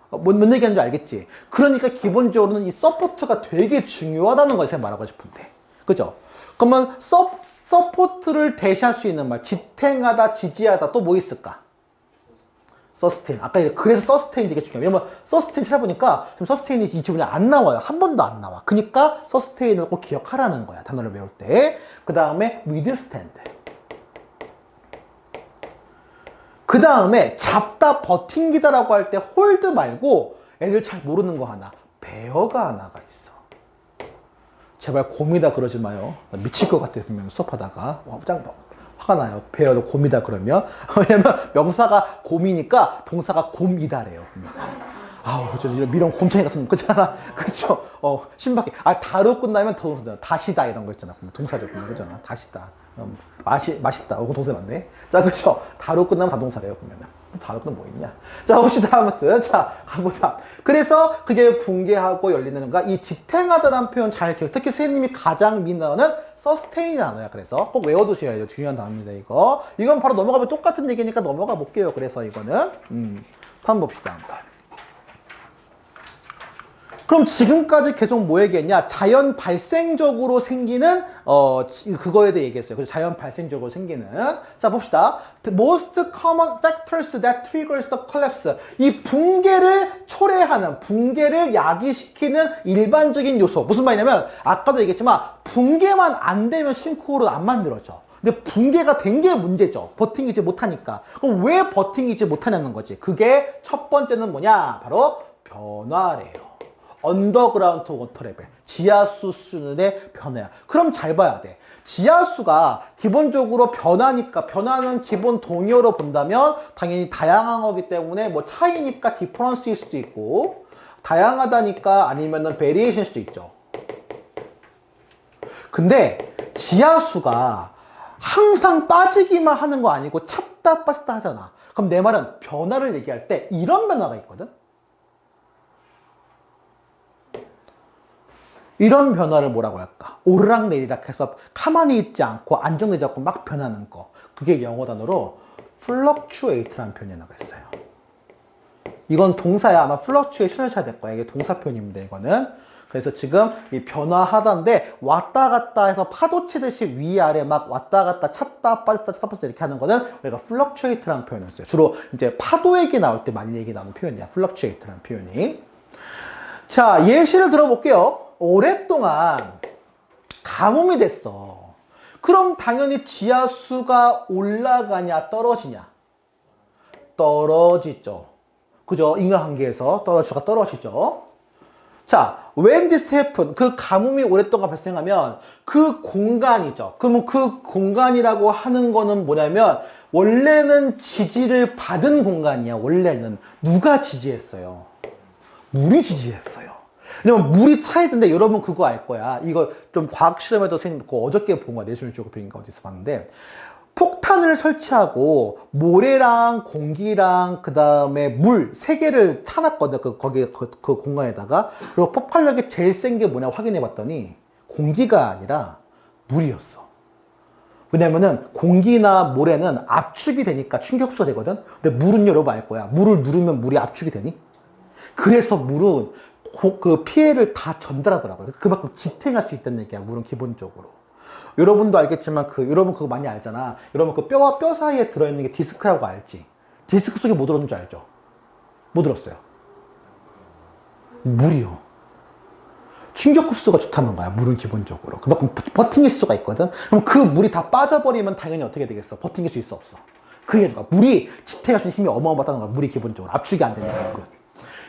뭔 얘기하는지 알겠지? 그러니까 기본적으로는 이 서포트가 되게 중요하다는 걸 제가 말하고 싶은데. 그죠? 그러면 서포트를 대시할 수 있는 말, 지탱하다, 지지하다 또 뭐 있을까? 서스테인. 아까 그래서 서스테인 되게 중요해요. 왜냐면 서스테인 찾아보니까 지금 서스테인이 이 지문에 안 나와요. 한 번도 안 나와. 그러니까 서스테인을 꼭 기억하라는 거야. 단어를 외울 때. 그 다음에 withstand. 그 다음에 잡다 버팅기다라고 할 때 홀드 말고 애들 잘 모르는 거 하나. 베어가 하나가 있어. 제발 곰이다 그러지 마요. 미칠 것 같아요. 분명 수업하다가. 짱 화가 나요. 배워도 곰이다 그러면. 왜냐면 명사가 곰이니까 동사가 곰이다래요. 아우, 이런 곰탱이 같은 거 있잖아. 그쵸? 신박해. 다로 끝나면 다시다 이런 거 있잖아. 동사죠. 그잖아. 다시다. 맛있다. 동사 맞네. 자, 그쵸? 다로 끝나면 다동사래요. 보면은. 다로 끝나면 뭐 있냐? 자, 봅시다. 아무튼. 자, 가보자. 그래서 그게 붕괴하고 열리는 건가? 이 지탱하다라는 표현 잘 기억. 특히 선생님이 가장 민어는 서스테인이라는 단어야. 그래서 꼭 외워두셔야 돼요. 중요한 단어입니다, 이거. 이건 바로 넘어가면 똑같은 얘기니까 넘어가 볼게요. 그래서 이거는. 한번 봅시다. 한번. 그럼 지금까지 계속 뭐 얘기했냐? 자연 발생적으로 생기는 그거에 대해 얘기했어요. 그래서 자연 발생적으로 생기는. 자, 봅시다. The most common factors that triggers the collapse. 이 붕괴를 초래하는, 붕괴를 야기시키는 일반적인 요소. 무슨 말이냐면 아까도 얘기했지만 붕괴만 안 되면 싱크홀은 안 만들어져. 근데 붕괴가 된 게 문제죠. 버팅이지 못하니까. 그럼 왜 버팅이지 못하냐는 거지. 그게 첫 번째는 뭐냐? 바로 변화래요. 언더그라운드 워터 레벨. 지하수 수준의 변화야. 그럼 잘 봐야 돼. 지하수가 기본적으로 변하니까, 변화는 기본 동요로 본다면 당연히 다양한 거기 때문에 뭐 차이니까 디퍼런스일 수도 있고, 다양하다니까 아니면은 베리에이션일 수도 있죠. 근데 지하수가 항상 빠지기만 하는 거 아니고 찼다 빠졌다 하잖아. 그럼 내 말은 변화를 얘기할 때 이런 변화가 있거든. 이런 변화를 뭐라고 할까? 오르락내리락 해서 가만히 있지 않고 안정되지 않고 막 변하는 거. 그게 영어 단어로 fluctuate라는 표현이 나가 있어요. 이건 동사야. 아마 fluctuation을 쳐야 될 거야. 이게 동사 표현입니다. 이거는. 그래서 지금 이 변화하다인데 왔다 갔다 해서 파도 치듯이 위아래 막 왔다 갔다 찼다 빠졌다 찼다 빠졌다 이렇게 하는 거는 우리가 fluctuate라는 표현을 써요. 주로 이제 파도 얘기 나올 때 많이 얘기 나오는 표현이야. fluctuate라는 표현이. 자, 예시를 들어볼게요. 오랫동안 가뭄이 됐어. 그럼 당연히 지하수가 올라가냐 떨어지냐? 떨어지죠. 그죠? 인과관계에서 지하수가 떨어지죠. 자, when this happen, 그 가뭄이 오랫동안 발생하면 그 공간이죠. 그러면 그 공간이라고 하는 거는 뭐냐면 원래는 지지를 받은 공간이야. 원래는 누가 지지했어요? 물이 지지했어요. 왜냐면 물이 차있는데 여러분 그거 알 거야. 이거 좀 과학 실험에도 생겼고 어저께 본 거야. 내셔널 지오그래피인가 어디서 봤는데 폭탄을 설치하고 모래랑 공기랑 그 다음에 물 세 개를 차놨거든. 그 공간에다가. 그리고 폭발력이 제일 센 게 뭐냐 확인해 봤더니 공기가 아니라 물이었어. 왜냐면은 공기나 모래는 압축이 되니까 충격소가 되거든. 근데 물은 여러분 알 거야. 물을 누르면 물이 압축이 되니? 그래서 물은 그 피해를 다 전달하더라고요. 그만큼 지탱할 수 있다는 얘기야. 물은 기본적으로. 여러분도 알겠지만 여러분 그거 많이 알잖아. 여러분 그 뼈와 뼈 사이에 들어있는 게 디스크라고 알지? 디스크 속에 뭐 들었는 줄 알죠? 뭐 들었어요? 물이요. 충격 흡수가 좋다는 거야. 물은 기본적으로. 그만큼 버팅길 수가 있거든. 그럼 그 물이 다 빠져버리면 당연히 어떻게 되겠어? 버팅길 수 있어 없어? 그게 물이 지탱할 수 있는 힘이 어마어마하다는 거야. 물이 기본적으로 압축이 안 되니까 물은.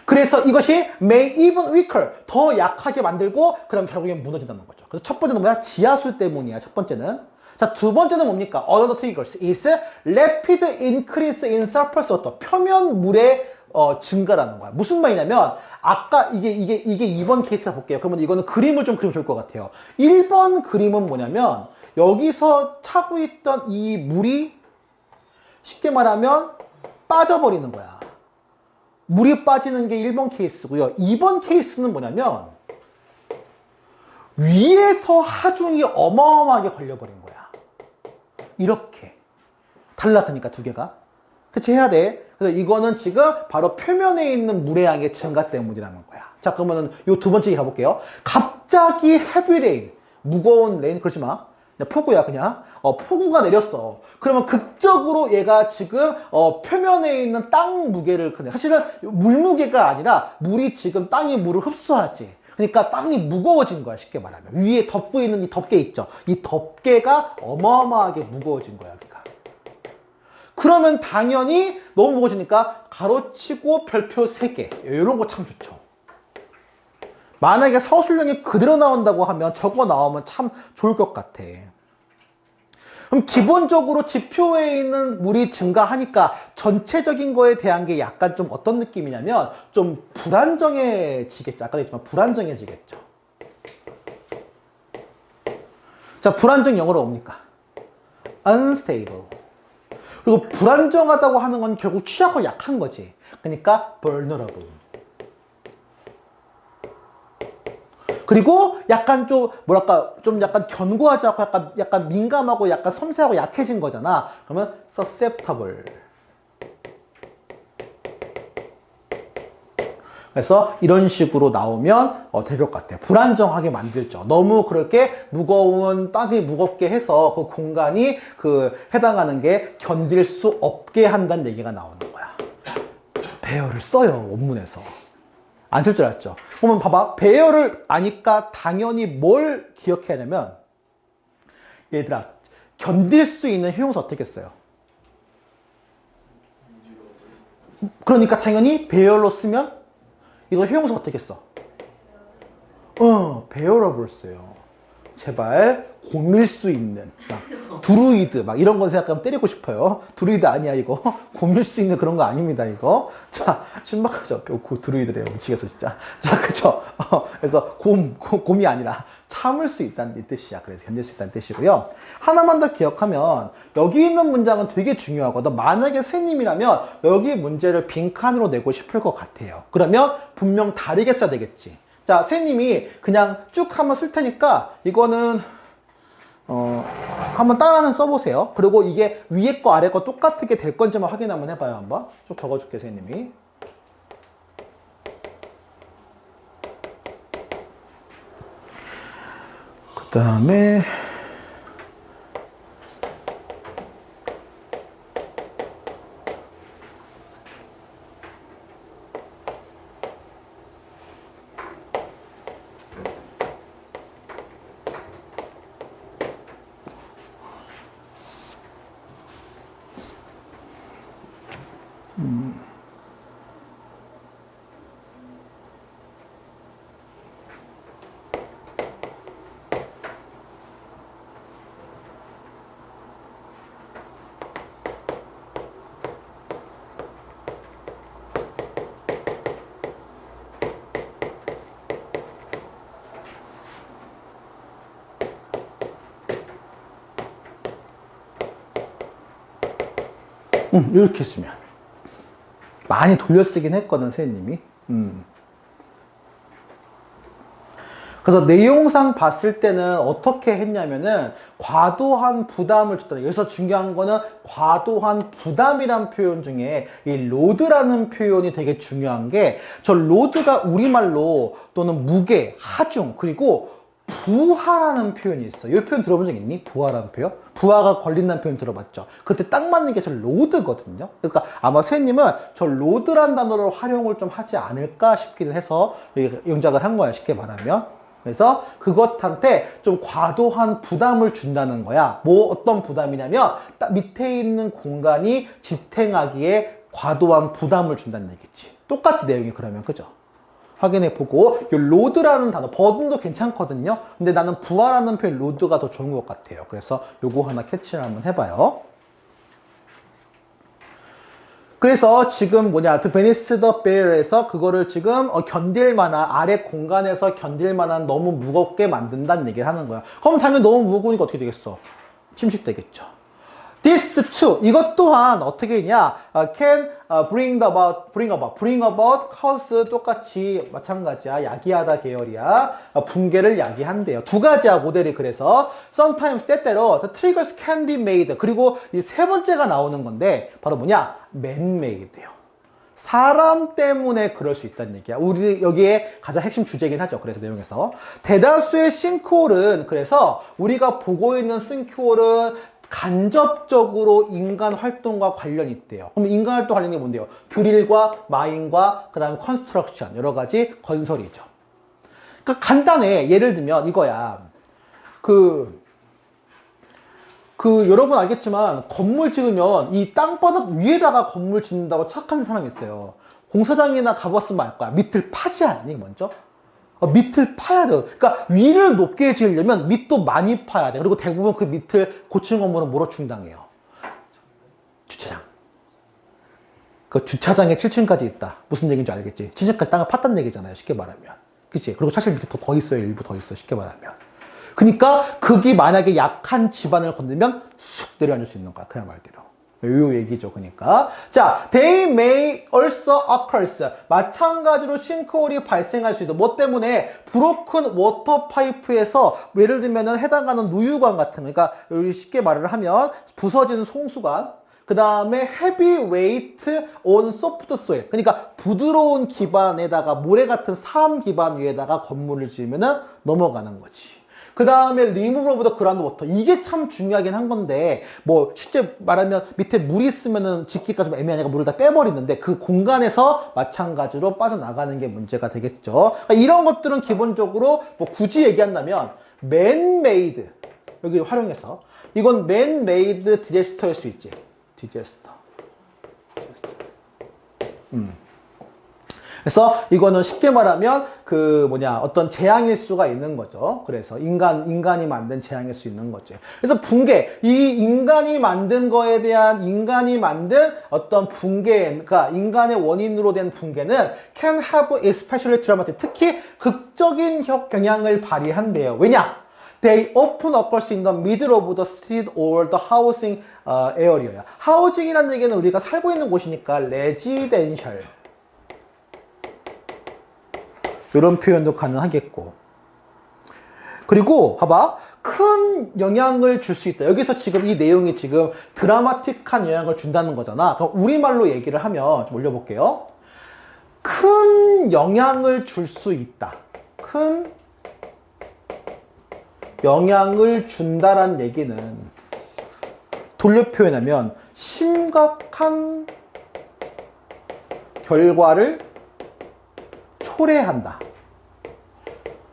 그래서 이것이 may even weaker, 더 약하게 만들고 그럼 결국엔 무너진다는 거죠. 그래서 첫 번째는 뭐야? 지하수 때문이야. 첫 번째는. 자, 두 번째는 뭡니까? Another triggers is rapid increase in surface water. 표면 물의 증가라는 거야. 무슨 말이냐면 아까 이게 2번 케이스 볼게요. 그러면 이거는 그림을 좀 그리면 좋을 것 같아요. 1번 그림은 뭐냐면 여기서 차고 있던 이 물이 쉽게 말하면 빠져버리는 거야. 물이 빠지는 게 1번 케이스고요. 2번 케이스는 뭐냐면 위에서 하중이 어마어마하게 걸려버린 거야. 이렇게 달라서니까 두 개가 대체해야 돼. 그래서 이거는 지금 바로 표면에 있는 물의 양의 증가 때문이라는 거야. 자, 그러면은 요 두 번째 가볼게요. 갑자기 헤비 레인, 무거운 레인, 그러지 마. 폭우야 그냥. 폭우가 내렸어. 그러면 극적으로 얘가 지금 표면에 있는 땅 무게를 사실은 물 무게가 아니라 물이 지금 땅이 물을 흡수하지. 그러니까 땅이 무거워진 거야. 쉽게 말하면 위에 덮고 있는 이 덮개 있죠. 이 덮개가 어마어마하게 무거워진 거야. 그러니까. 그러면 당연히 너무 무거워지니까 가로치고 별표 3개 이런 거 참 좋죠. 만약에 서술형이 그대로 나온다고 하면 저거 나오면 참 좋을 것 같아. 그럼 기본적으로 지표에 있는 물이 증가하니까 전체적인 거에 대한 게 약간 좀 어떤 느낌이냐면 좀 불안정해지겠죠. 아까도 했지만 불안정해지겠죠. 자, 불안정 영어로 뭡니까? unstable. 그리고 불안정하다고 하는 건 결국 취약하고 약한 거지. 그러니까 vulnerable. 그리고 약간 좀 뭐랄까 좀 약간 견고하지 않고 약간 민감하고 약간 섬세하고 약해진 거잖아. 그러면 susceptible. 그래서 이런 식으로 나오면 될 것 같아. 불안정하게 만들죠. 너무 그렇게 무거운 땅이 무겁게 해서 그 공간이 해당하는 게 견딜 수 없게 한다는 얘기가 나오는 거야. 배열을 써요 원문에서. 안 쓸 줄 알았죠. 그러면 봐봐. 배열을 아니까 당연히 뭘 기억해야 하냐면 얘들아 견딜 수 있는 형용사 어떻게 써요? 그러니까 당연히 bear로 쓰면 이거 형용사 어떻게 써? bearable 써요. 제발 곰일 수 있는 막 드루이드 막 이런 건 생각하면 때리고 싶어요. 드루이드 아니야 이거. 곰일 수 있는 그런 거 아닙니다 이거. 자, 신박하죠. 드루이드래요. 미치겠어 진짜. 자, 그쵸. 그래서 곰이 아니라 참을 수 있다는 이 뜻이야. 그래서 견딜 수 있다는 뜻이고요. 하나만 더 기억하면 여기 있는 문장은 되게 중요하거든. 만약에 선생님이라면 여기 문제를 빈칸으로 내고 싶을 것 같아요. 그러면 분명 다르게 써야 되겠지. 자, 선생님이 그냥 쭉 한번 쓸 테니까 이거는 한번 따라는 써보세요. 그리고 이게 위에 거 아래 거 똑같게 될 건지만 확인 한번 해봐요. 한번 쭉 적어줄게 선생님이. 그 다음에 이렇게 쓰면 많이 돌려쓰긴 했거든 선생님이. 그래서 내용상 봤을 때는 어떻게 했냐면은 과도한 부담을 줬다. 여기서 중요한 거는 과도한 부담이란 표현 중에 이 로드라는 표현이 되게 중요한 게, 저 로드가 우리말로 또는 무게, 하중, 그리고 부하라는 표현이 있어. 이 표현 들어본 적 있니? 부하라는 표현? 부하가 걸린다는 표현 들어봤죠? 그때 딱 맞는 게 저 로드거든요. 그러니까 아마 선생님은 저 로드란 단어를 활용을 좀 하지 않을까 싶기도 해서 영작을 한 거야, 쉽게 말하면. 그래서 그것한테 좀 과도한 부담을 준다는 거야. 뭐 어떤 부담이냐면 딱 밑에 있는 공간이 지탱하기에 과도한 부담을 준다는 얘기지. 똑같이 내용이 그러면, 그죠? 확인해 보고, 이 로드라는 단어, 버든도 괜찮거든요. 근데 나는 부하라는 표현 로드가 더 좋은 것 같아요. 그래서 요거 하나 캐치를 한번 해봐요. 그래서 지금 뭐냐, to beneath the bear에서 그거를 지금 견딜 만한, 아래 공간에서 견딜 만한 너무 무겁게 만든다는 얘기를 하는 거야. 그럼 당연히 너무 무거우니까 어떻게 되겠어? 침식되겠죠. This too, 이것 또한 어떻게 했냐? Can bring about, cause 똑같이 마찬가지야. 야기하다 계열이야. 붕괴를 야기한대요. 두 가지야, 모델이. 그래서 sometimes 때때로 the triggers can be made. 그리고 이 세 번째가 나오는 건데 바로 뭐냐? man-made예요. 사람 때문에 그럴 수 있다는 얘기야. 우리 여기에 가장 핵심 주제이긴 하죠. 그래서 내용에서 대다수의 싱크홀은, 그래서 우리가 보고 있는 싱크홀은 간접적으로 인간 활동과 관련이 있대요. 그럼 인간 활동 관련이 뭔데요? 드릴과 마인과 그 다음에 컨스트럭션, 여러 가지 건설이죠. 그러니까 간단해. 예를 들면 이거야. 여러분 알겠지만 건물 짓으면 이 땅바닥 위에다가 건물 짓는다고 착한 사람이 있어요. 공사장이나 가봤으면 알 거야. 밑을 파지 않니 먼저? 밑을 파야 돼요. 그러니까 위를 높게 지으려면 밑도 많이 파야 돼. 그리고 대부분 그 밑을 고치는 건물은 뭐로 충당해요? 주차장. 그 주차장에 7층까지 있다. 무슨 얘기인지 알겠지? 7층까지 땅을 팠다는 얘기잖아요. 쉽게 말하면. 그치? 그리고 사실 밑에 더 있어요. 일부 더 있어. 쉽게 말하면. 그러니까 그게 만약에 약한 집안을 건들면 쑥 내려앉을 수 있는 거야. 그냥 말대로. 요 얘기죠. 그러니까. 자, they may also occur. 마찬가지로 싱크홀이 발생할 수 있어. 뭐 때문에? 브로큰 워터 파이프에서 예를 들면은 해당하는 누유관 같은 거. 그러니까 여기 쉽게 말을 하면 부서진 송수관. 그 다음에 heavy weight on soft soil. 그러니까 부드러운 기반에다가 모래 같은 사암 기반 위에다가 건물을 지으면은 넘어가는 거지. 그 다음에 remove of the groundwater. 이게 참 중요하긴 한 건데, 뭐 실제 말하면 밑에 물이 있으면은 짓기가 좀 애매하니까 물을 다 빼버리는데 그 공간에서 마찬가지로 빠져나가는 게 문제가 되겠죠. 그러니까 이런 것들은 기본적으로 뭐 굳이 얘기한다면 man-made 여기 활용해서. 이건 man-made disaster일 수 있지. disaster. 그래서 이거는 쉽게 말하면 어떤 재앙일 수가 있는 거죠. 그래서 인간이 만든 재앙일 수 있는 거죠. 그래서 붕괴, 이 인간이 만든 거에 대한 인간이 만든 어떤 붕괴, 그러니까 인간의 원인으로 된 붕괴는 can have especially dramatic, 특히 극적인 영향을 발휘한대요. 왜냐? They often occurs in the middle of the street or the housing area야. 하우징이라는 얘기는 우리가 살고 있는 곳이니까 residential. 이런 표현도 가능하겠고. 그리고 봐봐. 큰 영향을 줄 수 있다. 여기서 지금 이 내용이 지금 드라마틱한 영향을 준다는 거잖아. 그럼 우리말로 얘기를 하면 좀 올려볼게요. 큰 영향을 줄 수 있다. 큰 영향을 준다란 얘기는 돌려 표현하면 심각한 결과를 초래한다.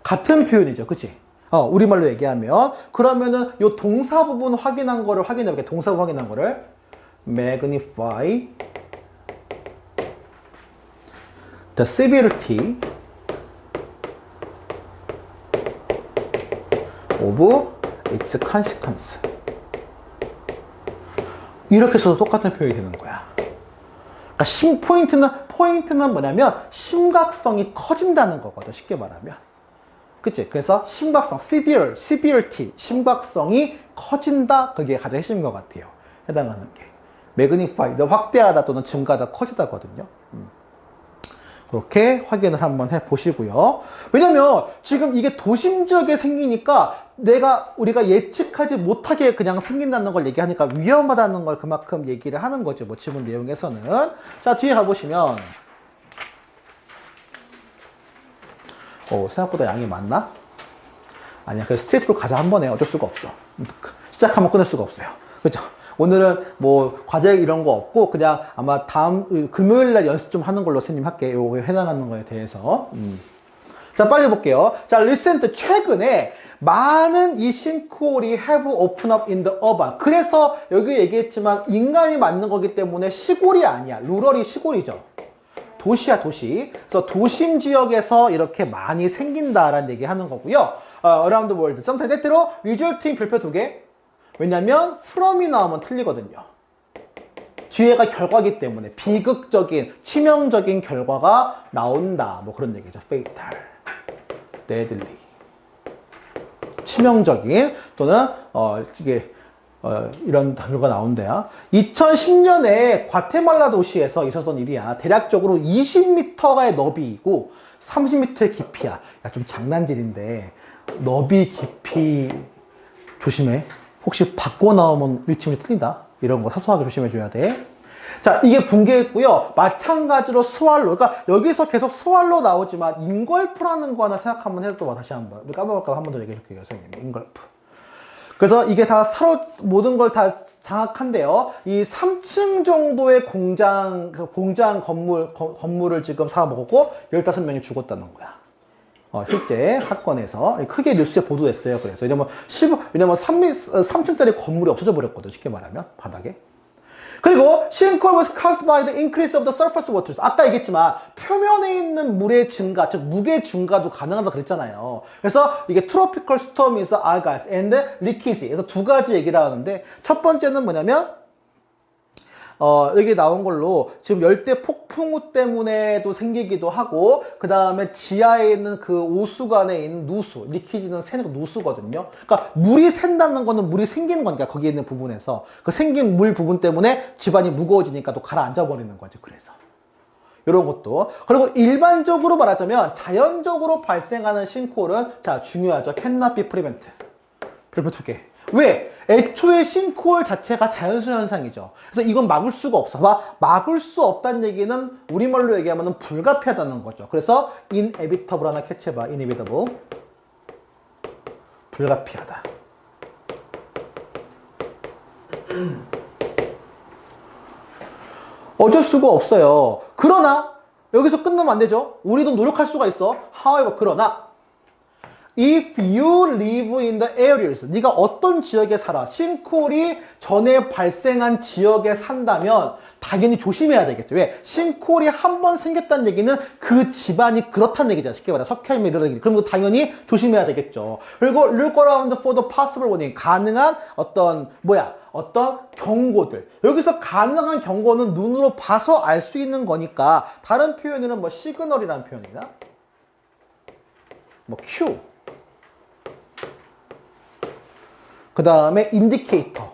같은 표현이죠. 그치? 우리말로 얘기하면 그러면은 요 동사 부분 확인한 거를 확인해볼게. 동사 부분 확인한 거를 magnify the severity of its consequence. 이렇게 써도 똑같은 표현이 되는 거야. 그러니까 포인트는 뭐냐면 심각성이 커진다는 거거든. 쉽게 말하면. 그치? 그래서 심각성, severity, 심각성이 커진다. 그게 가장 핵심인 것 같아요. 해당하는 게. magnify, 확대하다 또는 증가하다, 커지다거든요. 그렇게 확인을 한번 해보시고요. 왜냐면 지금 이게 도심 지역에 생기니까 우리가 예측하지 못하게 그냥 생긴다는 걸 얘기하니까 위험하다는 걸 그만큼 얘기를 하는 거죠. 뭐 지문 내용에서는. 자, 뒤에 가보시면 생각보다 양이 많나? 아니야. 그래서 스트레이트로 가자 한 번에 어쩔 수가 없어. 시작하면 끊을 수가 없어요. 그죠? 오늘은 뭐 과제 이런 거 없고 그냥 아마 다음 금요일 날 연습 좀 하는 걸로 선생님 할게요. 요거 해당하는 거에 대해서. 자, 빨리 볼게요. 자, recent 최근에 많은 이 싱크홀이 have opened up in the urban. 그래서 여기 얘기했지만 인간이 만든 거기 때문에 시골이 아니야. 루럴이 시골이죠. 도시야, 도시. 그래서 도심 지역에서 이렇게 많이 생긴다라는 얘기 하는 거고요. around the world. sometimes 때때로 resulting 별표 2개. 왜냐면 from이 나오면 틀리거든요. 뒤에가 결과기 때문에 비극적인, 치명적인 결과가 나온다. 뭐 그런 얘기죠. fatal, deadly. 치명적인 또는 이런 단어가 나온대요. 2010년에 과테말라 도시에서 있었던 일이야. 대략적으로 20m의 너비이고 30m의 깊이야. 야, 좀 장난질인데 너비 깊이 조심해. 혹시 바꿔 나오면 일침이 틀린다. 이런 거 사소하게 조심해줘야 돼. 자, 이게 붕괴했고요. 마찬가지로 스왈로. 그러니까 여기서 계속 스왈로 나오지만 인걸프라는 거 하나 생각 한번 해도 다시 한번. 까먹을까 한 번 더 얘기해 줄게요, 선생님. 인걸프. 그래서 이게 다 모든 걸 다 장악한데요. 이 3층 정도의 공장 건물을 지금 사먹었고 15명이 죽었다는 거야. 실제 사건에서 크게 뉴스에 보도됐어요. 그래서 왜냐면 3층짜리 건물이 없어져 버렸거든. 쉽게 말하면 바닥에. 그리고 sinkhole was caused by the increase of the surface waters. 아까 얘기했지만 표면에 있는 물의 증가, 즉 무게 증가도 가능하다 그랬잖아요. 그래서 이게 tropical storm is August and leakage. 그래서 두 가지 얘기를 하는데 첫 번째는 뭐냐면 여기 나온 걸로 지금 열대 폭풍우 때문에도 생기기도 하고 그 다음에 지하에 있는 그 오수관에 있는 누수, 리키지는 새는 누수거든요. 그러니까 물이 샌다는 거는 물이 생기는 거니까 거기에 있는 부분에서 그 생긴 물 부분 때문에 집안이 무거워지니까 또 가라앉아 버리는 거지. 그래서 이런 것도. 그리고 일반적으로 말하자면 자연적으로 발생하는 싱크홀은 자 중요하죠. cannot be prevented. 별표 2개. 왜? 애초에 싱크홀 자체가 자연수 현상이죠. 그래서 이건 막을 수가 없어. 막을 수 없다는 얘기는 우리말로 얘기하면 불가피하다는 거죠. 그래서 inevitable 하나 캐치해봐. inevitable. 불가피하다. 어쩔 수가 없어요. 그러나 여기서 끝나면 안 되죠. 우리도 노력할 수가 있어. however, 그러나 If you live in the areas, 네가 어떤 지역에 살아, 싱크홀이 전에 발생한 지역에 산다면 당연히 조심해야 되겠죠. 왜? 싱크홀이 한 번 생겼다는 얘기는 그 집안이 그렇다는 얘기잖아. 쉽게 말해 석회암이 이러는 그럼 당연히 조심해야 되겠죠. 그리고 look around for the possible warning, 가능한 어떤 경고들. 여기서 가능한 경고는 눈으로 봐서 알 수 있는 거니까 다른 표현으로는 뭐 시그널이라는 표현이나 뭐 큐, 그 다음에 인디케이터.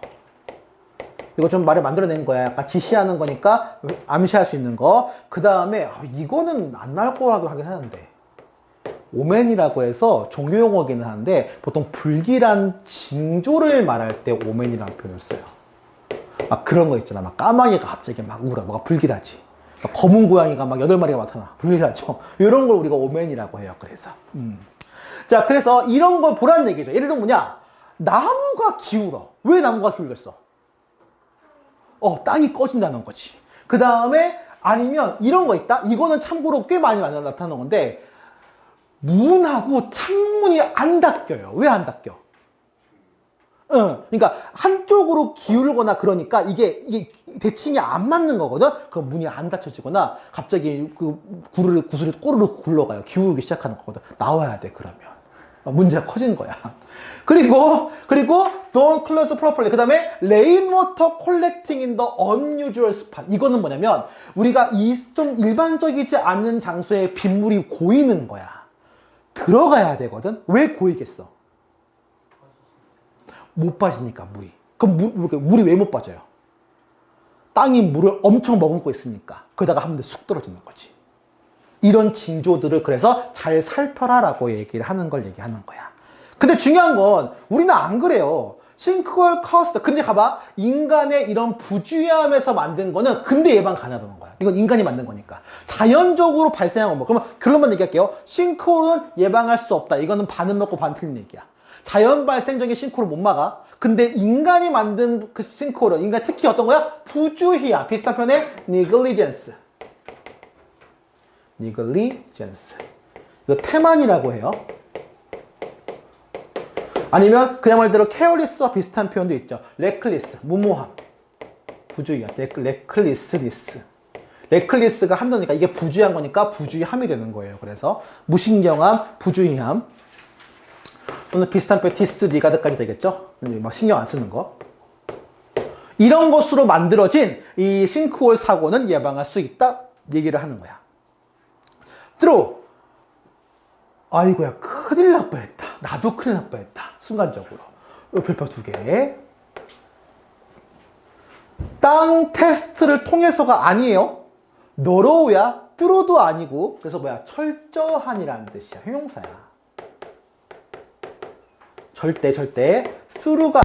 이거 좀 말을 만들어낸 거야. 약간 지시하는 거니까 암시할 수 있는 거. 그 다음에 이거는 안 나올 거라고 하긴 하는데 오멘이라고 해서 종교 용어기는 하는데 보통 불길한 징조를 말할 때 오멘이라는 표현을 써요. 막 그런 거 있잖아. 막 까마귀가 갑자기 막 울어. 뭐가 불길하지. 막 검은 고양이가 막 8마리가 나타나. 불길하죠. 이런 걸 우리가 오멘이라고 해요. 그래서. 자, 그래서 이런 걸 보라는 얘기죠. 예를 들면 뭐냐? 나무가 기울어. 왜 나무가 기울겠어? 땅이 꺼진다는 거지. 그 다음에 아니면 이런 거 있다? 이거는 참고로 꽤 많이 나타나는 건데 문하고 창문이 안 닫혀요. 왜 안 닫혀? 그러니까 한쪽으로 기울거나 그러니까 이게 대칭이 안 맞는 거거든? 그럼 문이 안 닫혀지거나 갑자기 그 구슬이 꼬르륵 굴러가요. 기울기 시작하는 거거든. 나와야 돼, 그러면. 문제가 커진 거야. 그리고 don't close properly. 그 다음에 rainwater collecting in the unusual spot. 이거는 뭐냐면 우리가 좀 일반적이지 않은 장소에 빗물이 고이는 거야. 들어가야 되거든. 왜 고이겠어? 못 빠지니까 물이. 그럼 물이 왜 못 빠져요? 땅이 물을 엄청 머금고 있으니까. 거기다가 한 번에 쑥 떨어지는 거지. 이런 징조들을 그래서 잘 살펴라라고 얘기를 하는 걸 얘기하는 거야. 근데 중요한 건 우리는 안 그래요. 싱크홀 커스터. 근데 가봐. 인간의 이런 부주의함에서 만든 거는 근대 예방 가능하다는 거야. 이건 인간이 만든 거니까. 자연적으로 발생한 건 뭐. 그러면 결론만 얘기할게요. 싱크홀은 예방할 수 없다. 이거는 반은 먹고 반 틀린 얘기야. 자연 발생적인 싱크홀을 못 막아. 근데 인간이 만든 그 싱크홀은 인간 특히 어떤 거야? 부주의함. 비슷한 표현에 negligence. negligence. 이거 태만이라고 해요. 아니면 그냥 말대로 careless와 비슷한 표현도 있죠. reckless, 무모함. 부주의함. recklessness. reckless가 한다니까 이게 부주의한 거니까 부주의함이 되는 거예요. 그래서 무신경함, 부주의함. 또는 비슷한 표현 disregard까지 되겠죠. 막 신경 안 쓰는 거. 이런 것으로 만들어진 이 싱크홀 사고는 예방할 수 있다 얘기를 하는 거야. through. 아이고야, 큰일 날 뻔했다. 나도 큰일 날 뻔했다. 순간적으로. 별표 2개. 땅 테스트를 통해서가 아니에요. 너로우야, 뚜로도 아니고. 그래서 뭐야, 철저한이라는 뜻이야. 형용사야. 절대. 수루가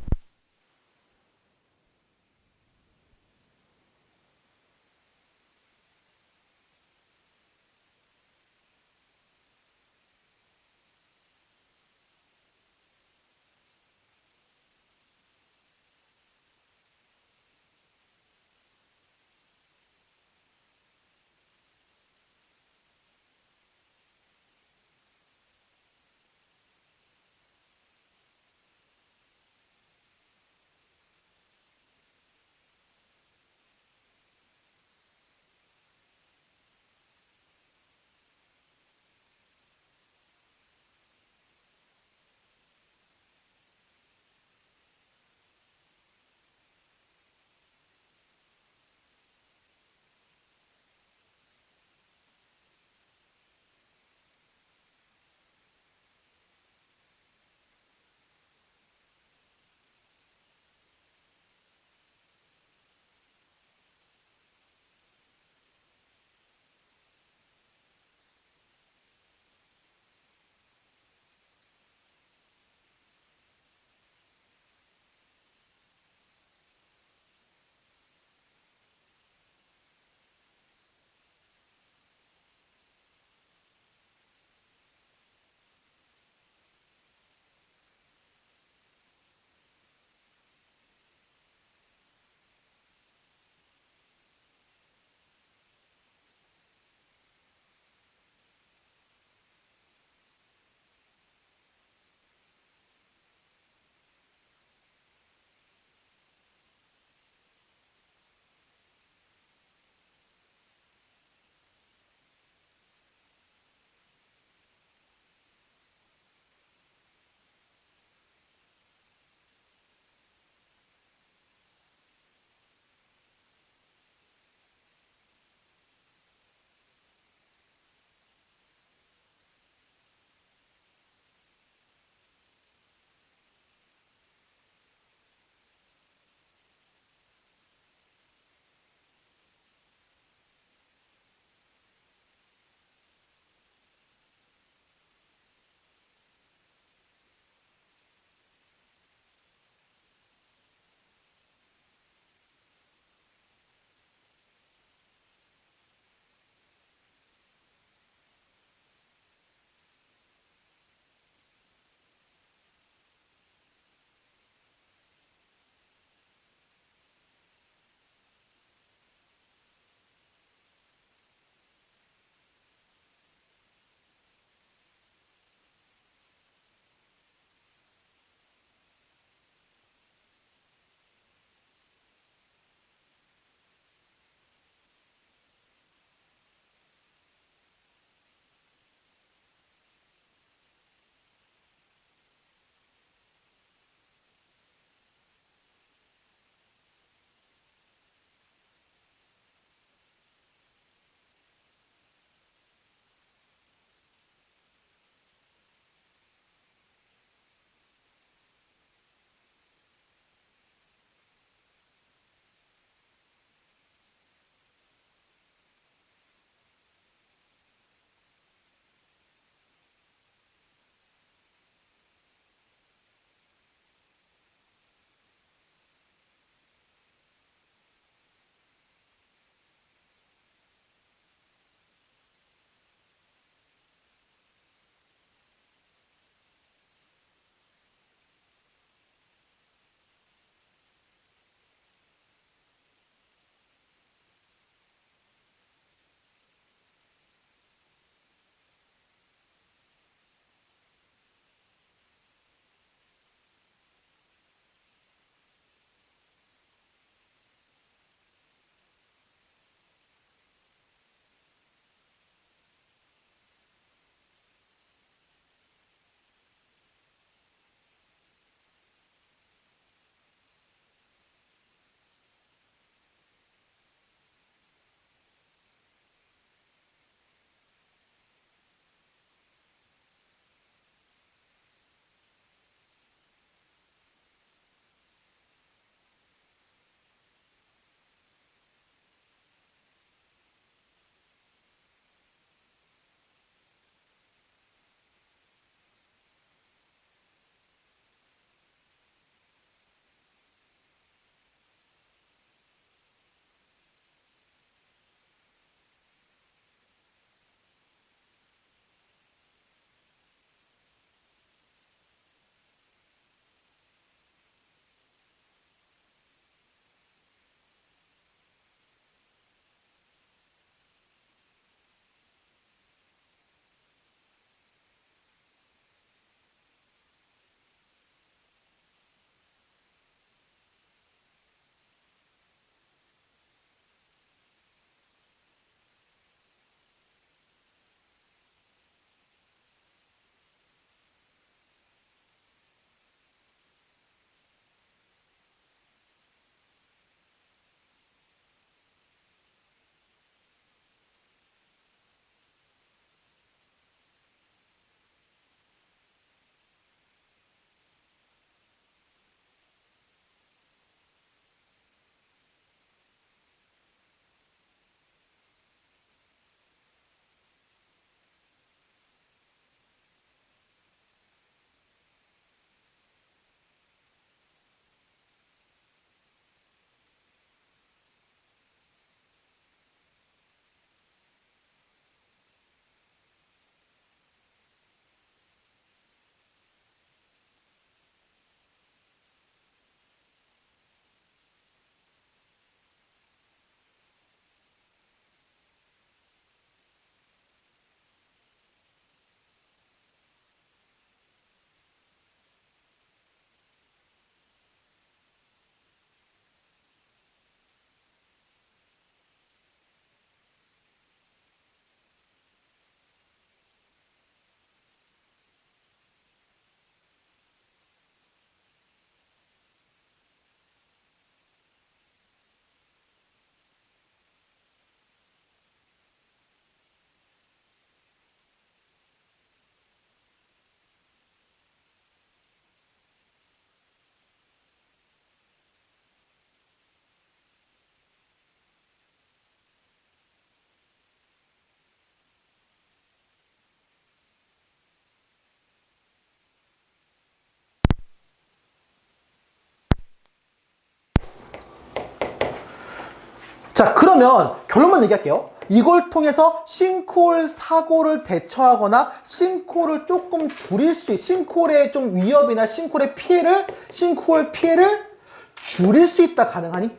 자, 그러면 결론만 얘기할게요. 이걸 통해서 싱크홀 사고를 대처하거나 싱크홀을 조금 줄일 싱크홀의 좀 위협이나 싱크홀 피해를 줄일 수 있다. 가능하니?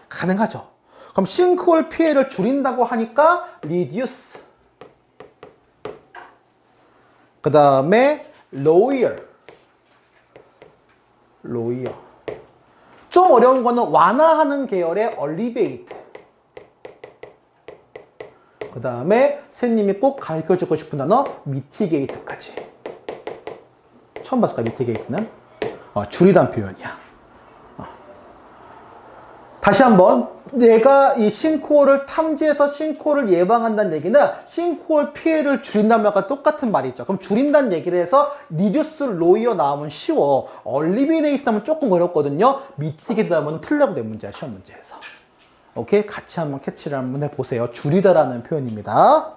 가능하죠. 그럼 싱크홀 피해를 줄인다고 하니까 reduce. 그 다음에 lower. 좀 어려운 거는 완화하는 계열의 alleviate. 그 다음에 선생님이 꼭 가르쳐주고 싶은 단어 mitigate까지. 처음 봤을까, mitigate는? 줄이란 표현이야. 다시 한번, 내가 이 싱크홀을 탐지해서 싱크홀을 예방한다는 얘기는 싱크홀 피해를 줄인다는 말과 똑같은 말이죠. 그럼 줄인다는 얘기를 해서 reduce, lower 나오면 쉬워. eliminate 하면 조금 어렵거든요. mitigate 하면 틀려고 된 문제야, 시험 문제에서. 오케이? 같이 한번 캐치를 한번 해보세요. 줄이다라는 표현입니다.